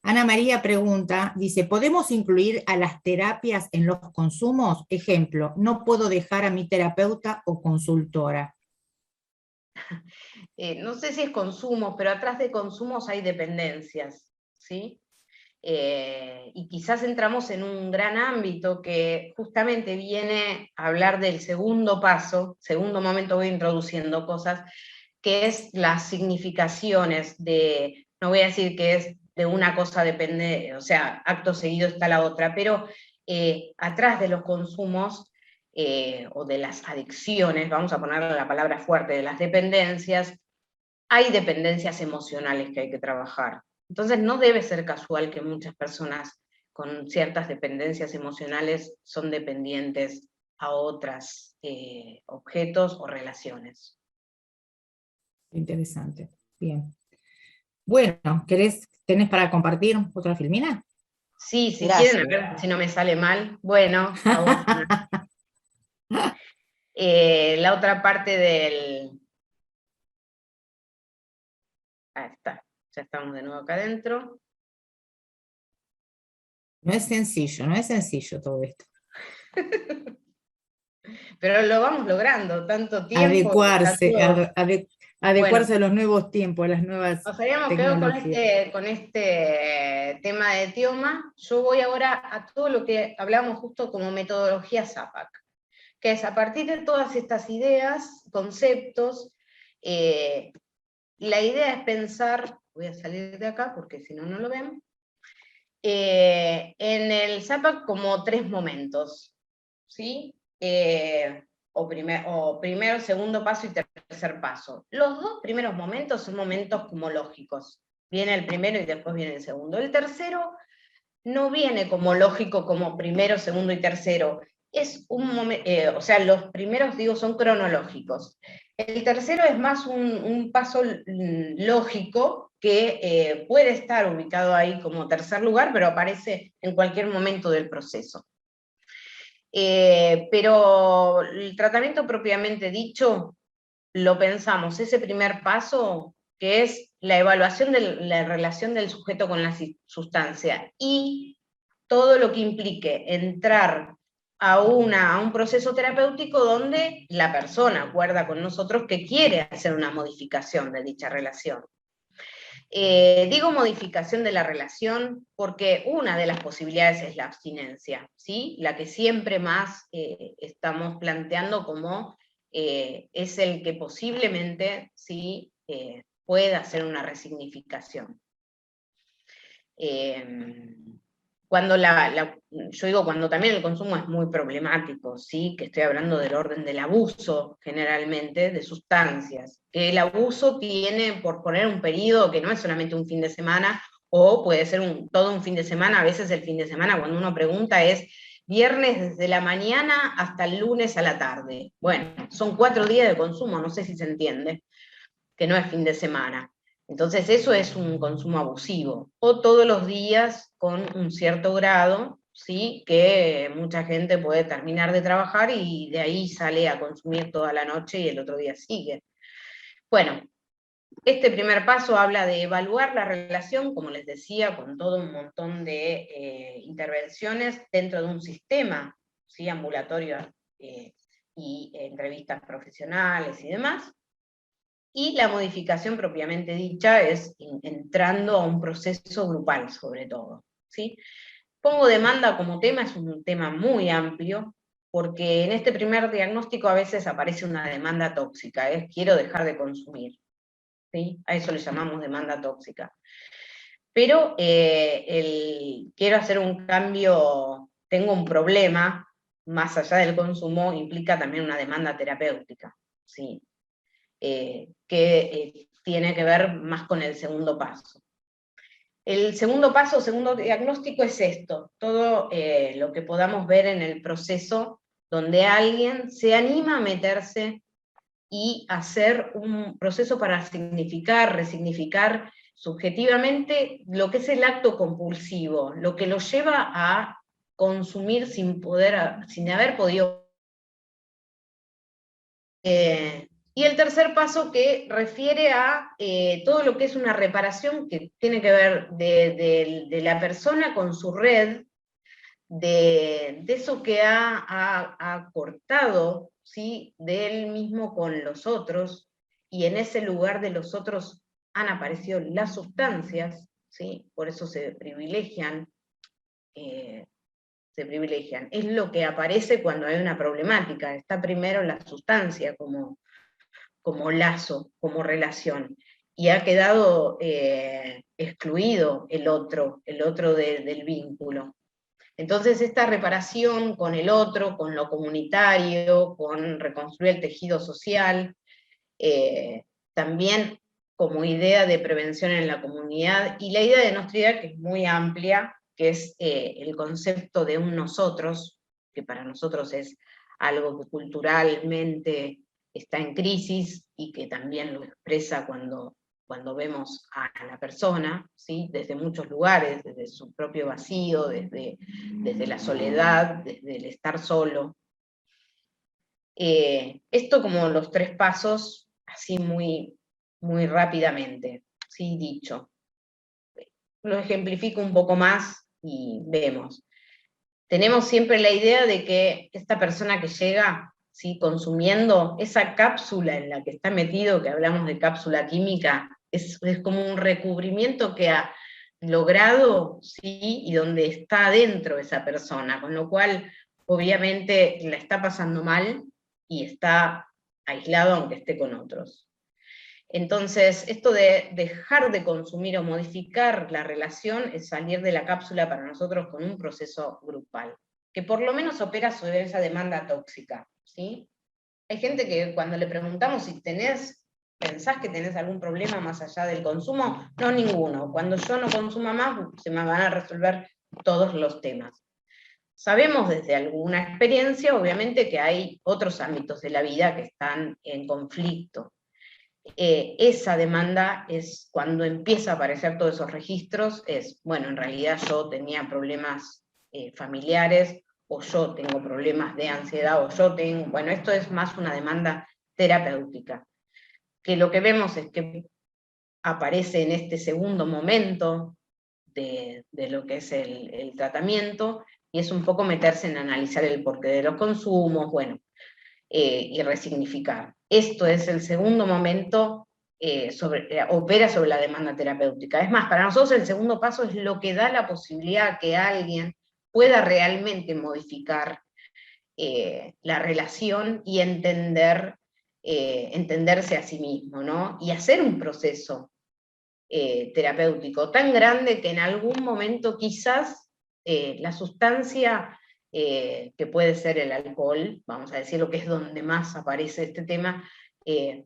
Ana María pregunta, dice, ¿podemos incluir a las terapias en los consumos? Ejemplo, no puedo dejar a mi terapeuta o consultora. No sé si es consumos, pero atrás de consumos hay dependencias, ¿sí? Y quizás entramos en un gran ámbito que justamente viene a hablar del segundo paso, segundo momento voy introduciendo cosas, que es las significaciones de, no voy a decir que es de una cosa depende, o sea, acto seguido está la otra, pero atrás de los consumos o de las adicciones, vamos a ponerle la palabra fuerte, de las dependencias, hay dependencias emocionales que hay que trabajar. Entonces no debe ser casual que muchas personas con ciertas dependencias emocionales son dependientes a otros objetos o relaciones. Interesante, bien. Bueno, ¿tenés para compartir otra filmina? Sí, si Gracias. quieren, a ver si no me sale mal. Bueno, la otra parte del... Ahí está, ya estamos de nuevo acá adentro. No es sencillo todo esto. Pero lo vamos logrando, tanto tiempo. Adecuarse, adecuarse a los nuevos tiempos, a las nuevas nos habíamos quedado tecnologías. con este tema de Etioma. Yo voy ahora a todo lo que hablamos justo como metodología SAPAC, que es a partir de todas estas ideas, conceptos, la idea es pensar, voy a salir de acá porque si no, no lo ven, en el SAPAC como 3 momentos, ¿sí? O primero, segundo paso y tercer paso. Los 2 primeros momentos son momentos como lógicos. Viene el primero y después viene el segundo. El tercero no viene como lógico como primero, segundo y tercero. Es un o sea, los primeros, digo, son cronológicos. El tercero es más un paso lógico que puede estar ubicado ahí como tercer lugar, pero aparece en cualquier momento del proceso. Pero el tratamiento propiamente dicho, lo pensamos, ese primer paso, que es la evaluación de la relación del sujeto con la sustancia, y todo lo que implique entrar a un proceso terapéutico donde la persona acuerda con nosotros que quiere hacer una modificación de dicha relación. Digo modificación de la relación porque una de las posibilidades es la abstinencia, ¿sí? La que siempre más estamos planteando como es el que posiblemente sí pueda hacer una resignificación. Cuando yo digo cuando también el consumo es muy problemático, ¿sí? Que estoy hablando del orden del abuso, generalmente, de sustancias. Que el abuso tiene, por poner un periodo que no es solamente un fin de semana, o puede ser todo un fin de semana, a veces el fin de semana, cuando uno pregunta, es viernes desde la mañana hasta el lunes a la tarde. Bueno, son 4 días de consumo, no sé si se entiende, que no es fin de semana. Entonces eso es un consumo abusivo. O todos los días con un cierto grado, ¿sí? Que mucha gente puede terminar de trabajar y de ahí sale a consumir toda la noche y el otro día sigue. Bueno, este primer paso habla de evaluar la relación, como les decía, con todo un montón de intervenciones dentro de un sistema, ¿sí? Ambulatorio y entrevistas profesionales y demás. Y la modificación propiamente dicha es entrando a un proceso grupal, sobre todo, ¿sí? Pongo demanda como tema, es un tema muy amplio, porque en este primer diagnóstico a veces aparece una demanda tóxica, es quiero dejar de consumir, ¿sí? A eso le llamamos demanda tóxica. Pero quiero hacer un cambio, tengo un problema, más allá del consumo, implica también una demanda terapéutica, ¿sí? Que tiene que ver más con el segundo paso. El segundo paso, segundo diagnóstico es esto, todo lo que podamos ver en el proceso donde alguien se anima a meterse y hacer un proceso para significar, resignificar subjetivamente lo que es el acto compulsivo, lo que lo lleva a consumir sin haber podido. Y el tercer paso que refiere a todo lo que es una reparación que tiene que ver de la persona con su red, de eso que ha cortado, ¿sí? De él mismo con los otros, y en ese lugar de los otros han aparecido las sustancias, ¿sí? Por eso se privilegian. Es lo que aparece cuando hay una problemática, está primero la sustancia como lazo, como relación, y ha quedado excluido el otro del vínculo. Entonces esta reparación con el otro, con lo comunitario, con reconstruir el tejido social, también como idea de prevención en la comunidad, y la idea de nuestra idea, que es muy amplia, que es el concepto de un nosotros, que para nosotros es algo que culturalmente está en crisis y que también lo expresa cuando vemos a la persona, ¿sí? Desde muchos lugares, desde su propio vacío, desde la soledad, desde el estar solo. Esto como los 3 pasos, así muy, muy rápidamente, ¿sí? Dicho. Lo ejemplifico un poco más y vemos. Tenemos siempre la idea de que esta persona que llega ¿sí? Consumiendo esa cápsula en la que está metido, que hablamos de cápsula química, es como un recubrimiento que ha logrado, ¿sí? Y donde está adentro esa persona, con lo cual obviamente la está pasando mal y está aislado aunque esté con otros. Entonces, esto de dejar de consumir o modificar la relación es salir de la cápsula para nosotros con un proceso grupal, que por lo menos opera sobre esa demanda tóxica, ¿sí? Hay gente que cuando le preguntamos si pensás que tenés algún problema más allá del consumo, no, ninguno. Cuando yo no consuma más, se me van a resolver todos los temas. Sabemos desde alguna experiencia, obviamente, que hay otros ámbitos de la vida que están en conflicto. Esa demanda es cuando empieza a aparecer todos esos registros, es, bueno, en realidad yo tenía problemas familiares, o yo tengo problemas de ansiedad, o yo tengo, bueno, esto es más una demanda terapéutica, que lo que vemos es que aparece en este segundo momento de lo que es el tratamiento, y es un poco meterse en analizar el porqué de los consumos, bueno, y resignificar. Esto es el segundo momento, opera sobre la demanda terapéutica. Es más, para nosotros el segundo paso es lo que da la posibilidad a que alguien pueda realmente modificar la relación y entenderse a sí mismo, ¿no? Y hacer un proceso terapéutico tan grande que en algún momento quizás la sustancia que puede ser el alcohol, vamos a decir lo que es donde más aparece este tema,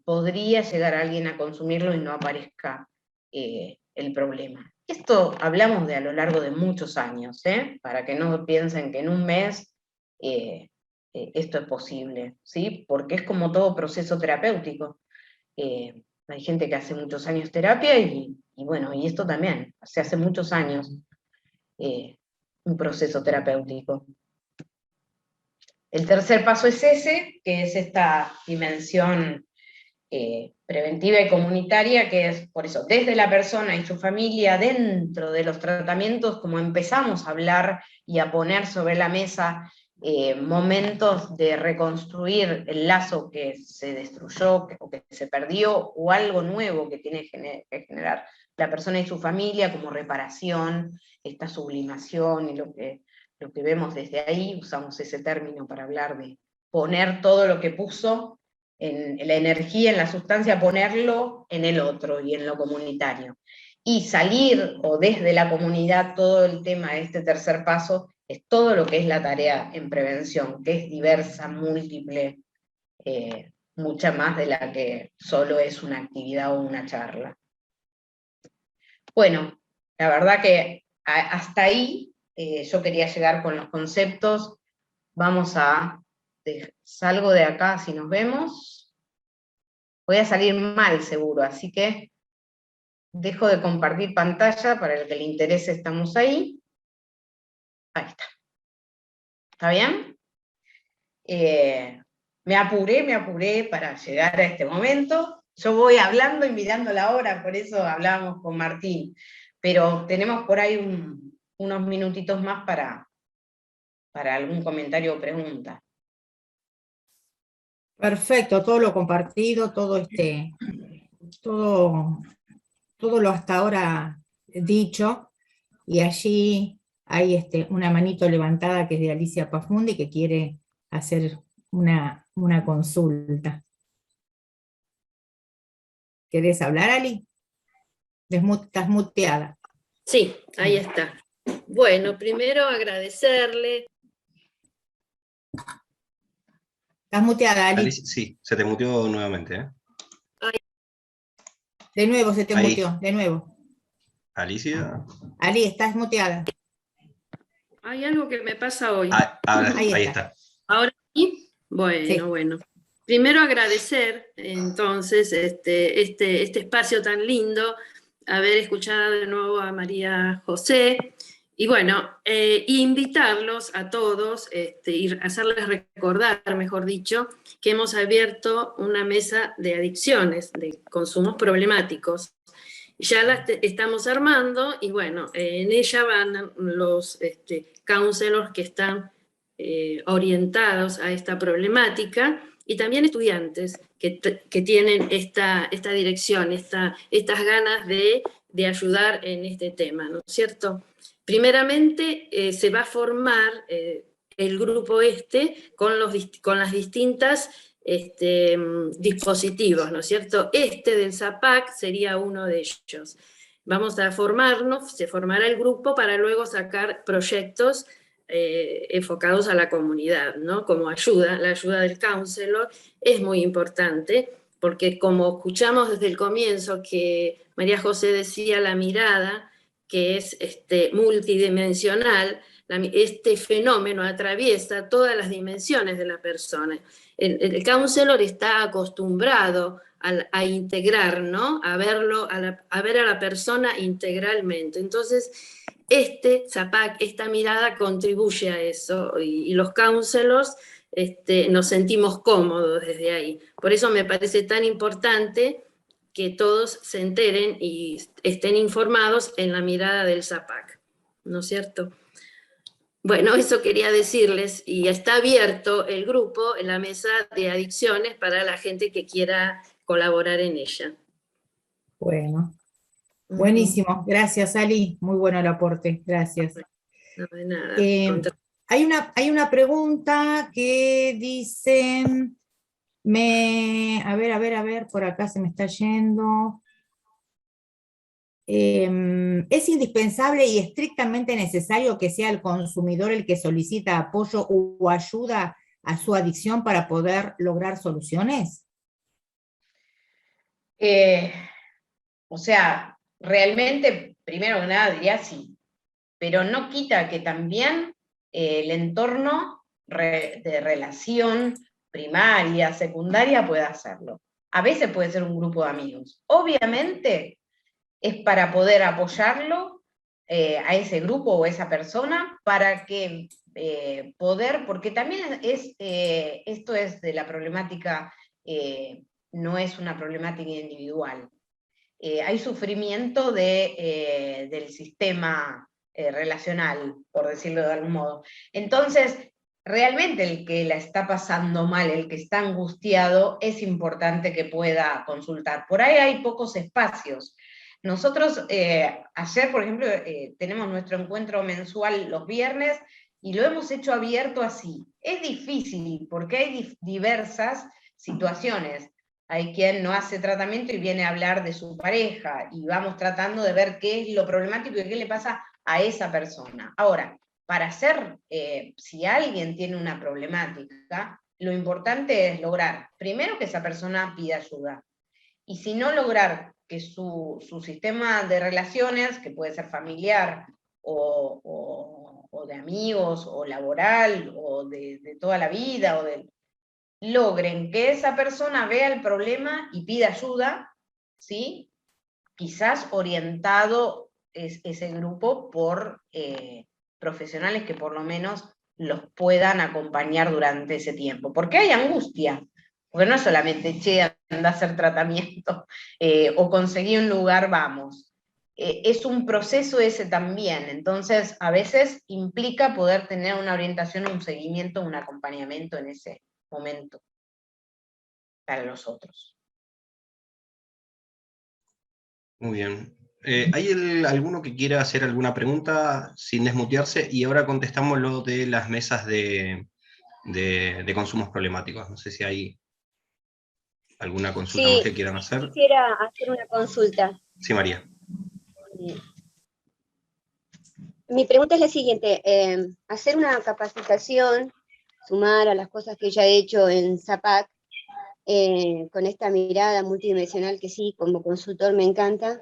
podría llegar a alguien a consumirlo y no aparezca el problema. Esto hablamos de a lo largo de muchos años, para que no piensen que en un mes esto es posible, ¿sí? Porque es como todo proceso terapéutico. Hay gente que hace muchos años terapia y bueno, y esto también, se hace muchos años un proceso terapéutico. El tercer paso es ese, que es esta dimensión preventiva y comunitaria, que es, por eso, desde la persona y su familia, dentro de los tratamientos, como empezamos a hablar y a poner sobre la mesa momentos de reconstruir el lazo que se destruyó o que se perdió, o algo nuevo que tiene que generar la persona y su familia, como reparación, esta sublimación, y lo que vemos desde ahí, usamos ese término para hablar de poner todo lo que puso en la energía, en la sustancia, ponerlo en el otro y en lo comunitario. Y salir, o desde la comunidad, todo el tema de este tercer paso, es todo lo que es la tarea en prevención, que es diversa, múltiple, mucha más de la que solo es una actividad o una charla. Bueno, la verdad que hasta ahí yo quería llegar con los conceptos. Salgo de acá si nos vemos. Voy a salir mal seguro, así que dejo de compartir pantalla, para el que le interese estamos ahí. Ahí está. ¿Está bien? Me apuré para llegar a este momento. Yo voy hablando y mirando la hora, por eso hablábamos con Martín. Pero tenemos por ahí unos minutitos más para algún comentario o pregunta. Perfecto, todo lo compartido, todo lo hasta ahora dicho, y allí hay una manito levantada que es de Alicia Pafundi, que quiere hacer una consulta. ¿Querés hablar, Ali? Estás muteada. Sí, ahí está. Bueno, primero agradecerle. Estás muteada, Ali. Alicia, sí, se te muteó nuevamente, ¿eh? De nuevo se te Ahí. muteó, de nuevo. Alicia. Ali, estás muteada. Hay algo que me pasa hoy. Ahí está. ¿Ahora sí? Bueno, Sí. bueno. Primero agradecer, entonces, este espacio tan lindo, haber escuchado de nuevo a María José, y bueno, invitarlos a todos, y hacerles recordar, mejor dicho, que hemos abierto una mesa de adicciones, de consumos problemáticos. Ya la estamos armando, y bueno, en ella van los counselors que están orientados a esta problemática, y también estudiantes que tienen esta dirección, estas ganas de ayudar en este tema, ¿no es cierto? Primeramente se va a formar el grupo con las distintas dispositivos, ¿no es cierto? Del ZAPAC sería uno de ellos. Vamos a formarnos, se formará el grupo para luego sacar proyectos enfocados a la comunidad, ¿no? Como ayuda, la ayuda del counselor es muy importante, porque como escuchamos desde el comienzo que María José decía, la mirada, que es multidimensional, este fenómeno atraviesa todas las dimensiones de la persona. El counselor está acostumbrado a integrar, ¿no? A ver a la persona integralmente. Entonces, ZAPAC, esta mirada contribuye a eso, y los counselors nos sentimos cómodos desde ahí. Por eso me parece tan importante que todos se enteren y estén informados en la mirada del ZAPAC, ¿no es cierto? Bueno, eso quería decirles, y está abierto el grupo en la mesa de adicciones para la gente que quiera colaborar en ella. Bueno, buenísimo, gracias Ali, muy bueno el aporte, gracias. No, de nada. Hay una pregunta que dice, a ver, por acá se me está yendo. ¿Es indispensable y estrictamente necesario que sea el consumidor el que solicita apoyo o ayuda a su adicción para poder lograr soluciones? O sea, realmente, primero que nada diría sí, pero no quita que también el entorno de relación primaria, secundaria pueda hacerlo. A veces puede ser un grupo de amigos. Obviamente es para poder apoyarlo a ese grupo o a esa persona, para que porque también esto es de la problemática, no es una problemática individual. Hay sufrimiento del sistema relacional, por decirlo de algún modo. Entonces, realmente el que la está pasando mal, el que está angustiado, es importante que pueda consultar. Por ahí hay pocos espacios. Nosotros, ayer, por ejemplo, tenemos nuestro encuentro mensual los viernes, y lo hemos hecho abierto así. Es difícil, porque hay diversas situaciones. Hay quien no hace tratamiento y viene a hablar de su pareja, y vamos tratando de ver qué es lo problemático y qué le pasa a esa persona. Ahora, para hacer, si alguien tiene una problemática, lo importante es lograr, primero, que esa persona pida ayuda, y si no, lograr que su sistema de relaciones, que puede ser familiar o de amigos, o laboral, o de toda la vida, logren que esa persona vea el problema y pida ayuda, ¿sí? Quizás orientado ese grupo por profesionales que por lo menos los puedan acompañar durante ese tiempo. Porque hay angustia, porque no es solamente, che, anda a hacer tratamiento, o conseguí un lugar, vamos. Es un proceso ese también, entonces a veces implica poder tener una orientación, un seguimiento, un acompañamiento en ese momento para los otros. Muy bien. ¿Hay alguno que quiera hacer alguna pregunta sin desmutearse? Y ahora contestamos lo de las mesas de consumos problemáticos. No sé si hay alguna consulta más que quieran hacer. Quisiera hacer una consulta. Sí, María. Mi pregunta es la siguiente: hacer una capacitación, sumar a las cosas que ya he hecho en ZAPAC, con esta mirada multidimensional que sí, como consultor me encanta.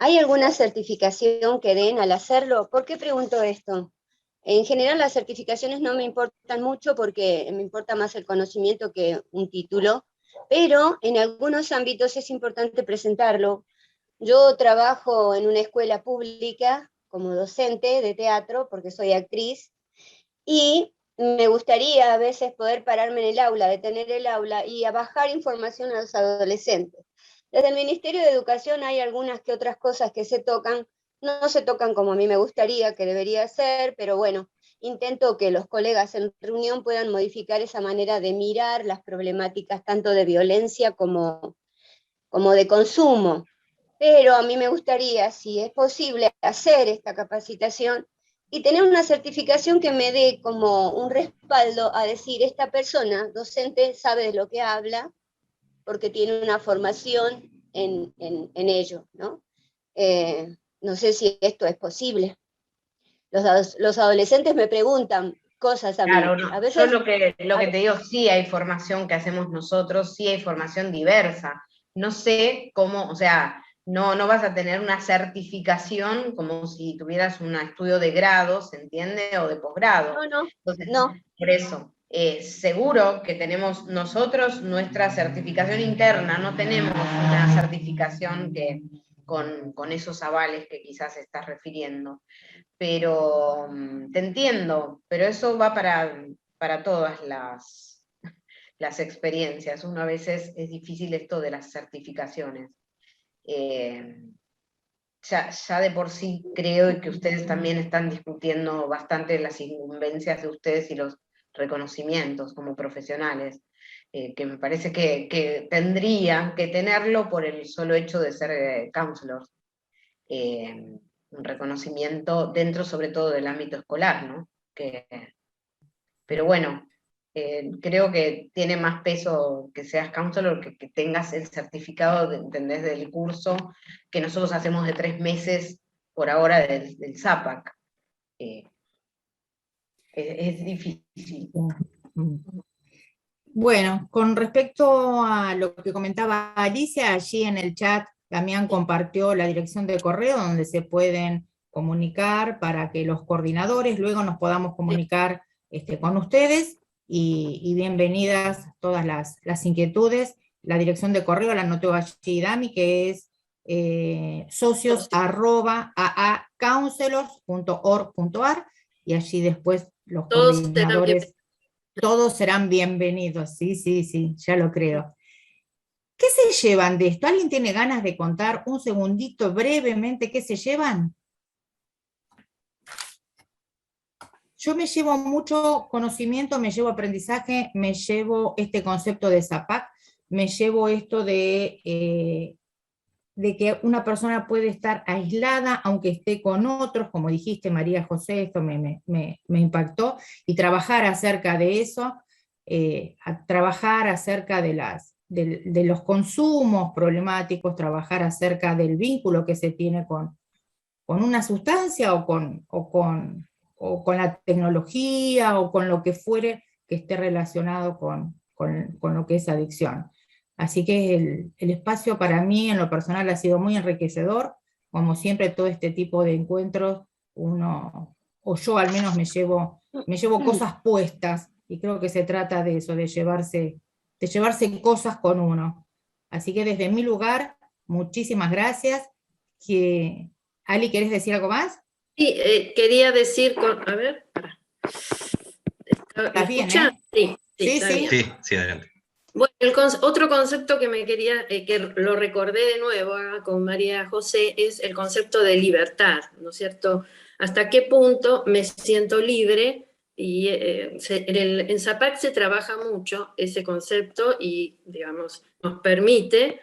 ¿Hay alguna certificación que den al hacerlo? ¿Por qué pregunto esto? En general las certificaciones no me importan mucho, porque me importa más el conocimiento que un título, pero en algunos ámbitos es importante presentarlo. Yo trabajo en una escuela pública como docente de teatro, porque soy actriz, y me gustaría a veces poder pararme en el aula, detener el aula y a bajar información a los adolescentes. Desde el Ministerio de Educación hay algunas que otras cosas que se tocan, no se tocan como a mí me gustaría, que debería ser, pero bueno, intento que los colegas en reunión puedan modificar esa manera de mirar las problemáticas tanto de violencia como de consumo. Pero a mí me gustaría, si es posible, hacer esta capacitación y tener una certificación que me dé como un respaldo a decir, esta persona, docente, sabe de lo que habla, porque tiene una formación en ello, ¿no? No sé si esto es posible. Los adolescentes me preguntan cosas a mí. Claro, no. A veces, Yo lo que te digo, sí hay formación que hacemos nosotros, sí hay formación diversa. No sé cómo, o sea, no vas a tener una certificación como si tuvieras un estudio de grado, ¿se entiende? O de posgrado. Entonces, no. por eso, seguro que tenemos nosotros nuestra certificación interna, no tenemos una certificación que con esos avales que quizás estás refiriendo. Pero te entiendo, pero eso va para todas las experiencias. Uno a veces es difícil esto de las certificaciones. Ya de por sí creo que ustedes también están discutiendo bastante las incumbencias de ustedes y los reconocimientos como profesionales, que me parece que tendrían que tenerlo por el solo hecho de ser counselors. Un reconocimiento dentro sobre todo del ámbito escolar, ¿no? Pero bueno, creo que tiene más peso que seas counselor que tengas el certificado, ¿entendés?, del curso que nosotros hacemos de 3 meses por ahora del ZAPAC. Es difícil. Bueno, con respecto a lo que comentaba Alicia, allí en el chat Damián compartió la dirección de correo donde se pueden comunicar para que los coordinadores luego nos podamos comunicar con ustedes, y bienvenidas todas las inquietudes. La dirección de correo la anotó allí Dami, que es socios@aacounselors.org.ar, y allí después los coordinadores. Todos serán bienvenidos, sí, ya lo creo. ¿Qué se llevan de esto? ¿Alguien tiene ganas de contar un segundito brevemente qué se llevan? Yo me llevo mucho conocimiento, me llevo aprendizaje, me llevo este concepto de ZAPAC, me llevo esto de que una persona puede estar aislada aunque esté con otros, como dijiste María José, esto me impactó, y trabajar acerca de eso, a trabajar acerca de los consumos problemáticos, trabajar acerca del vínculo que se tiene con una sustancia o con la tecnología o con lo que fuere que esté relacionado con lo que es adicción. Así que el espacio para mí en lo personal ha sido muy enriquecedor. Como siempre, todo este tipo de encuentros, o yo al menos me llevo cosas puestas, y creo que se trata de eso, de llevarse cosas con uno. Así que desde mi lugar, muchísimas gracias. Ali, ¿querés decir algo más? Sí, quería decir, a ver, ¿Estás bien, Sí, está sí. bien. Sí, adelante. Bueno, otro concepto que me quería, que lo recordé de nuevo con María José, es el concepto de libertad, ¿no es cierto? ¿Hasta qué punto me siento libre? Y en ZAPAC se trabaja mucho ese concepto y, digamos, nos permite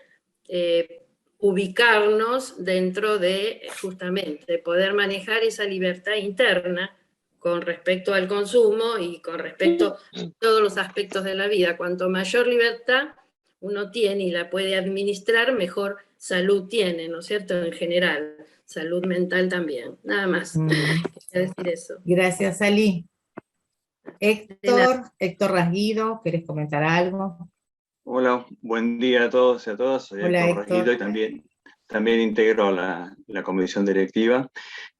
ubicarnos dentro de, justamente, poder manejar esa libertad interna con respecto al consumo y con respecto a todos los aspectos de la vida. Cuanto mayor libertad uno tiene y la puede administrar, mejor salud tiene, ¿no es cierto? En general, salud mental también. Nada más. Quería decir eso. Gracias, Ali. Héctor Rasguido, ¿querés comentar algo? Hola, buen día a todos y a todas. Soy Hola, Héctor Rasguido y también integro la comisión directiva.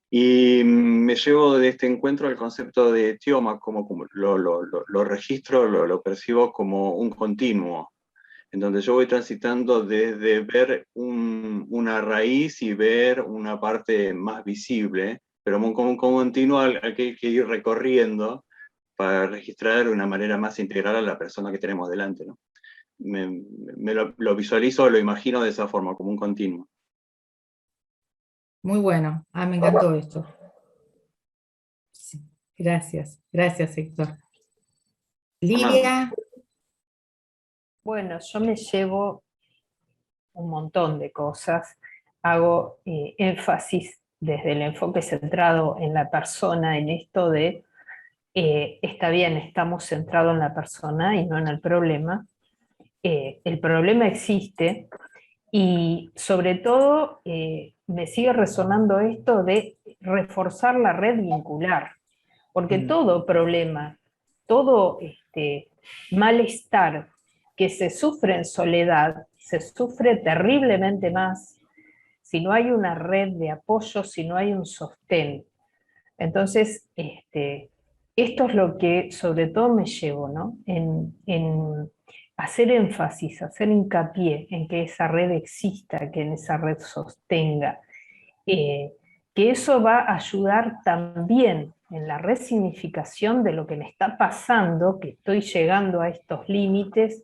Y me llevo de este encuentro el concepto de TIOMA, como lo registro, lo percibo como un continuo, en donde yo voy transitando desde ver una raíz y ver una parte más visible, pero como un continuo al que hay que ir recorriendo para registrar de una manera más integral a la persona que tenemos delante, ¿no? Me lo visualizo, lo imagino de esa forma, como un continuo. Muy bueno, me encantó esto. Sí. Gracias, gracias, Héctor. Lilia. Bueno, yo me llevo un montón de cosas. Hago énfasis desde el enfoque centrado en la persona, en esto de, está bien, estamos centrados en la persona y no en el problema. El problema existe y sobre todo me sigue resonando esto de reforzar la red vincular, porque todo problema, todo malestar que se sufre en soledad, se sufre terriblemente más si no hay una red de apoyo, si no hay un sostén. Entonces, esto es lo que sobre todo me llevo, ¿no? En hacer énfasis, hacer hincapié en que esa red exista, que en esa red sostenga, que eso va a ayudar también en la resignificación de lo que me está pasando, que estoy llegando a estos límites,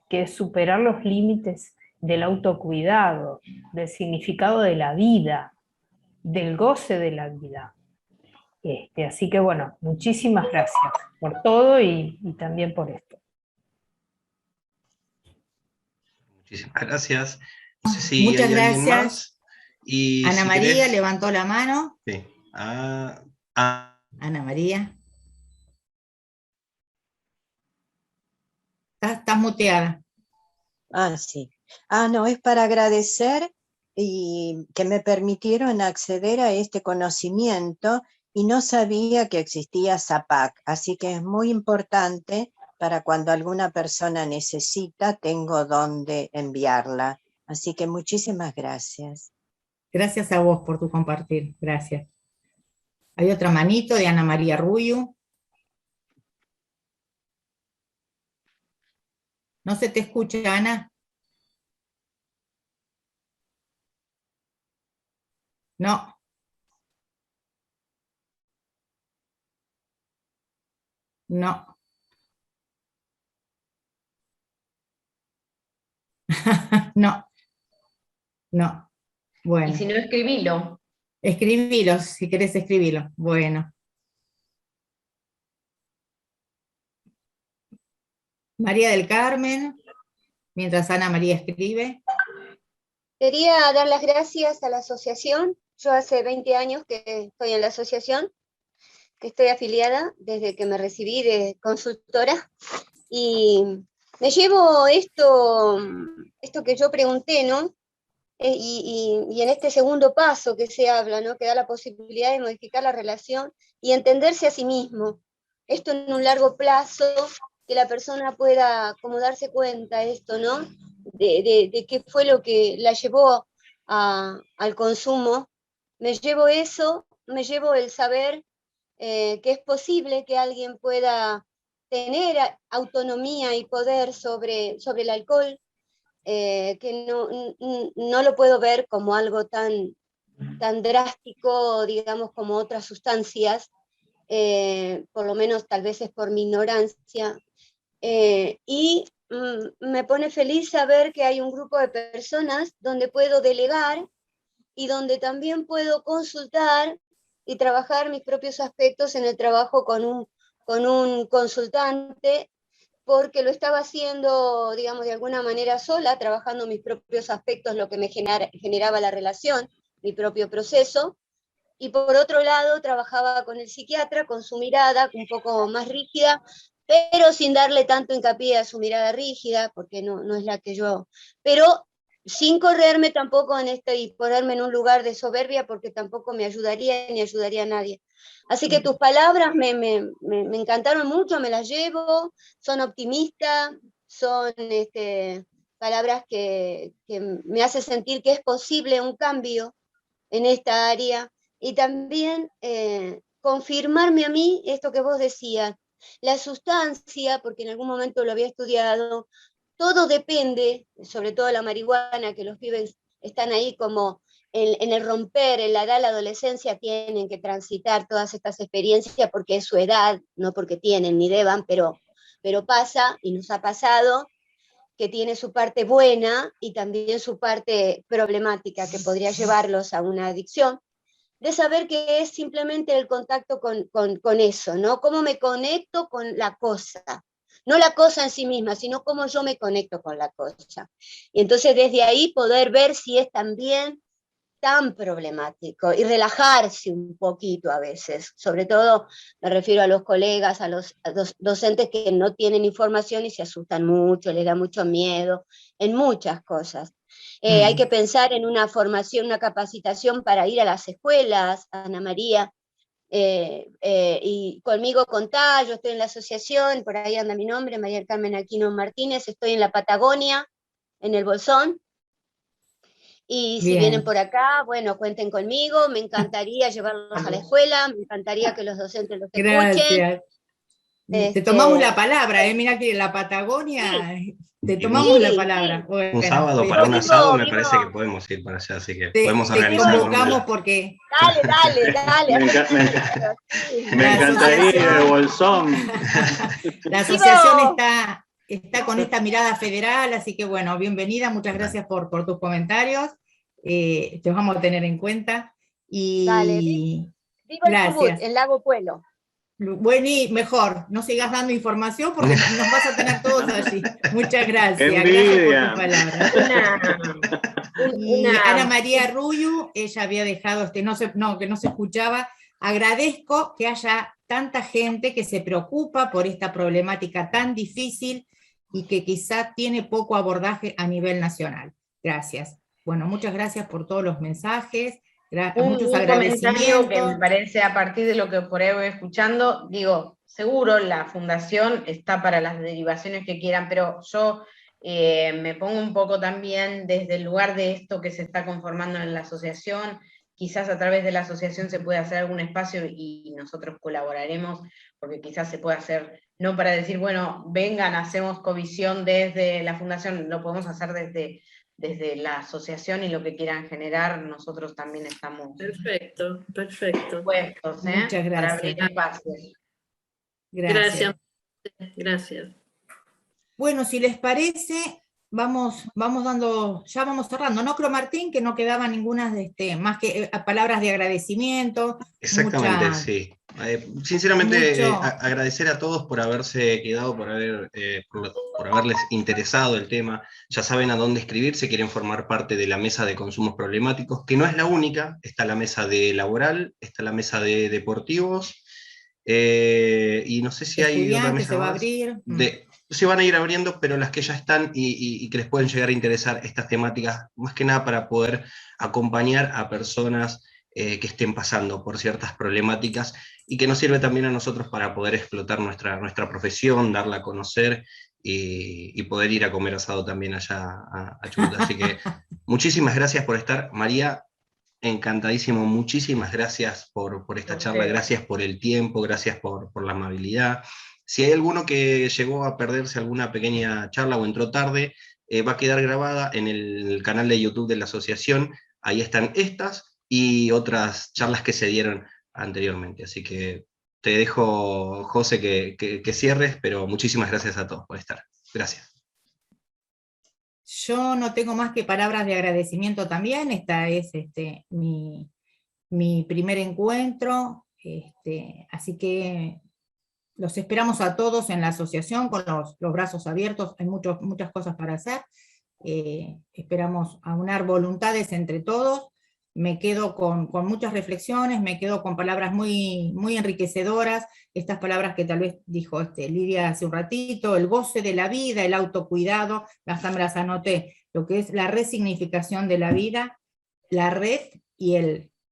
que es superar los límites del autocuidado, del significado de la vida, del goce de la vida. Así que bueno, muchísimas gracias por todo y también por esto. Muchísimas gracias. No sé si Muchas hay alguien gracias. más. Y Ana si María querés... levantó la mano. Sí. Ana María. Estás muteada. Sí. No, es para agradecer y que me permitieron acceder a este conocimiento y no sabía que existía ZAPAC, así que es muy importante para cuando alguna persona necesita, tengo dónde enviarla. Así que muchísimas gracias. Gracias a vos por tu compartir, gracias. Hay otra manito de Ana María Rubio. No se te escucha, Ana. No. No. No. No. Bueno. Y si no, escribilo. Escribilo, si querés escribilo. Bueno. María del Carmen, mientras Ana María escribe. Quería dar las gracias a la asociación. Yo hace 20 años que estoy en la asociación, que estoy afiliada desde que me recibí de consultora. Y me llevo esto que yo pregunté, ¿no? Y en este segundo paso que se habla, ¿no? Que da la posibilidad de modificar la relación y entenderse a sí mismo. Esto en un largo plazo, que la persona pueda como darse cuenta esto, ¿no? De qué fue lo que la llevó al consumo. Me llevo eso, me llevo el saber que es posible que alguien pueda tener autonomía y poder sobre el alcohol, que no lo puedo ver como algo tan drástico, digamos, como otras sustancias, por lo menos tal vez es por mi ignorancia, y me pone feliz saber que hay un grupo de personas donde puedo delegar y donde también puedo consultar y trabajar mis propios aspectos en el trabajo con un consultante, porque lo estaba haciendo, digamos, de alguna manera sola, trabajando mis propios aspectos, lo que me generaba la relación, mi propio proceso, y por otro lado trabajaba con el psiquiatra, con su mirada un poco más rígida, pero sin darle tanto hincapié a su mirada rígida, porque no es la que yo, pero sin correrme tampoco en esto y ponerme en un lugar de soberbia, porque tampoco me ayudaría ni ayudaría a nadie. Así que tus palabras me encantaron mucho, me las llevo, son optimistas, son palabras que me hacen sentir que es posible un cambio en esta área, y también confirmarme a mí esto que vos decías, la sustancia, porque en algún momento lo había estudiado, todo depende, sobre todo la marihuana, que los pibes están ahí como en el romper, en la edad de la adolescencia, tienen que transitar todas estas experiencias porque es su edad, no porque tienen ni deban, pero pasa, y nos ha pasado, que tiene su parte buena y también su parte problemática, que podría llevarlos a una adicción. de saber que es simplemente el contacto con eso, ¿no? Cómo me conecto con la cosa. No la cosa en sí misma, sino cómo yo me conecto con la cosa. Y entonces desde ahí poder ver si es también tan problemático y relajarse un poquito a veces. Sobre todo me refiero a los colegas, a los docentes que no tienen información y se asustan mucho, les da mucho miedo en muchas cosas. Hay que pensar en una formación, una capacitación para ir a las escuelas, Ana María, y conmigo contá, yo estoy en la asociación, por ahí anda mi nombre, María del Carmen Aquino Martínez, estoy en la Patagonia, en el Bolsón, y si vienen por acá, bueno, cuenten conmigo, me encantaría llevarlos a la escuela, me encantaría que los docentes los escuchen. Gracias. Te tomamos la palabra, mira que en la Patagonia, sí, te tomamos la palabra. Bueno, un sábado para un asado me parece que podemos ir para allá, así que podemos organizar. Te convocamos porque... Dale. Me encantaría ir al Bolsón. La asociación está con esta mirada federal, así que bueno, bienvenida, muchas gracias por tus comentarios, te vamos a tener en cuenta. Y dale, viva el Chubut, en Lago Puelo. Bueno, y mejor, no sigas dando información porque nos vas a tener todos allí. Muchas gracias. Envidia. Gracias por tu palabra. Ana María Ruyu, ella había dejado, que no se escuchaba. Agradezco que haya tanta gente que se preocupa por esta problemática tan difícil y que quizá tiene poco abordaje a nivel nacional. Gracias. Bueno, muchas gracias por todos los mensajes. Muchos comentario que me parece, a partir de lo que por ahí voy escuchando, digo, seguro la fundación está para las derivaciones que quieran, pero yo me pongo un poco también desde el lugar de esto que se está conformando en la asociación. Quizás a través de la asociación se puede hacer algún espacio y nosotros colaboraremos, porque quizás se puede hacer, no para decir, bueno, vengan, hacemos covisión desde la fundación, lo podemos hacer desde la asociación y lo que quieran generar, nosotros también estamos perfecto puestos, muchas gracias. Para abrir espacios. Gracias. Bueno, si les parece, vamos cerrando, ¿no, Cro Martín? Que no quedaba ninguna más que palabras de agradecimiento. Exactamente, sí. Sinceramente, agradecer a todos por haberse quedado, por haberles interesado el tema. Ya saben a dónde escribir si quieren formar parte de la mesa de consumos problemáticos, que no es la única. Está la mesa de laboral, está la mesa de deportivos, y no sé si hay otra mesa se va más. A abrir. Se van a ir abriendo, pero las que ya están y que les pueden llegar a interesar estas temáticas, más que nada para poder acompañar a personas que estén pasando por ciertas problemáticas, y que nos sirve también a nosotros para poder explotar nuestra profesión, darla a conocer y poder ir a comer asado también allá a Chubut. Así que muchísimas gracias por estar, María, encantadísimo, muchísimas gracias por esta charla, gracias por el tiempo, gracias por la amabilidad. Si hay alguno que llegó a perderse alguna pequeña charla o entró tarde, va a quedar grabada en el canal de YouTube de la asociación. Ahí están estas y otras charlas que se dieron anteriormente. Así que te dejo, José, que cierres, pero muchísimas gracias a todos por estar. Gracias. Yo no tengo más que palabras de agradecimiento también. Esta es mi primer encuentro, así que los esperamos a todos en la asociación con los brazos abiertos. Hay muchas cosas para hacer. Esperamos aunar voluntades entre todos. Me quedo con muchas reflexiones, me quedo con palabras muy, muy enriquecedoras, estas palabras que tal vez dijo Lidia hace un ratito, el goce de la vida, el autocuidado, hasta me las anoté, lo que es la resignificación de la vida, la red y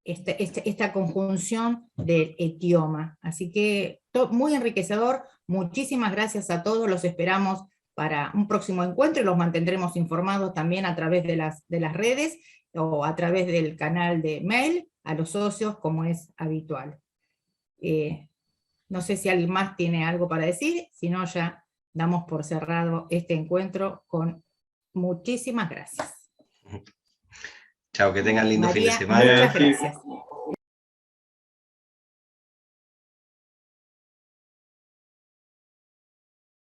esta conjunción del etioma. Así que muy enriquecedor, muchísimas gracias a todos, los esperamos para un próximo encuentro y los mantendremos informados también a través de las redes o a través del canal de mail a los socios como es habitual. No sé si alguien más tiene algo para decir, si no ya damos por cerrado este encuentro con muchísimas gracias. Chao, que tengan lindo María, fin de semana. Muchas gracias.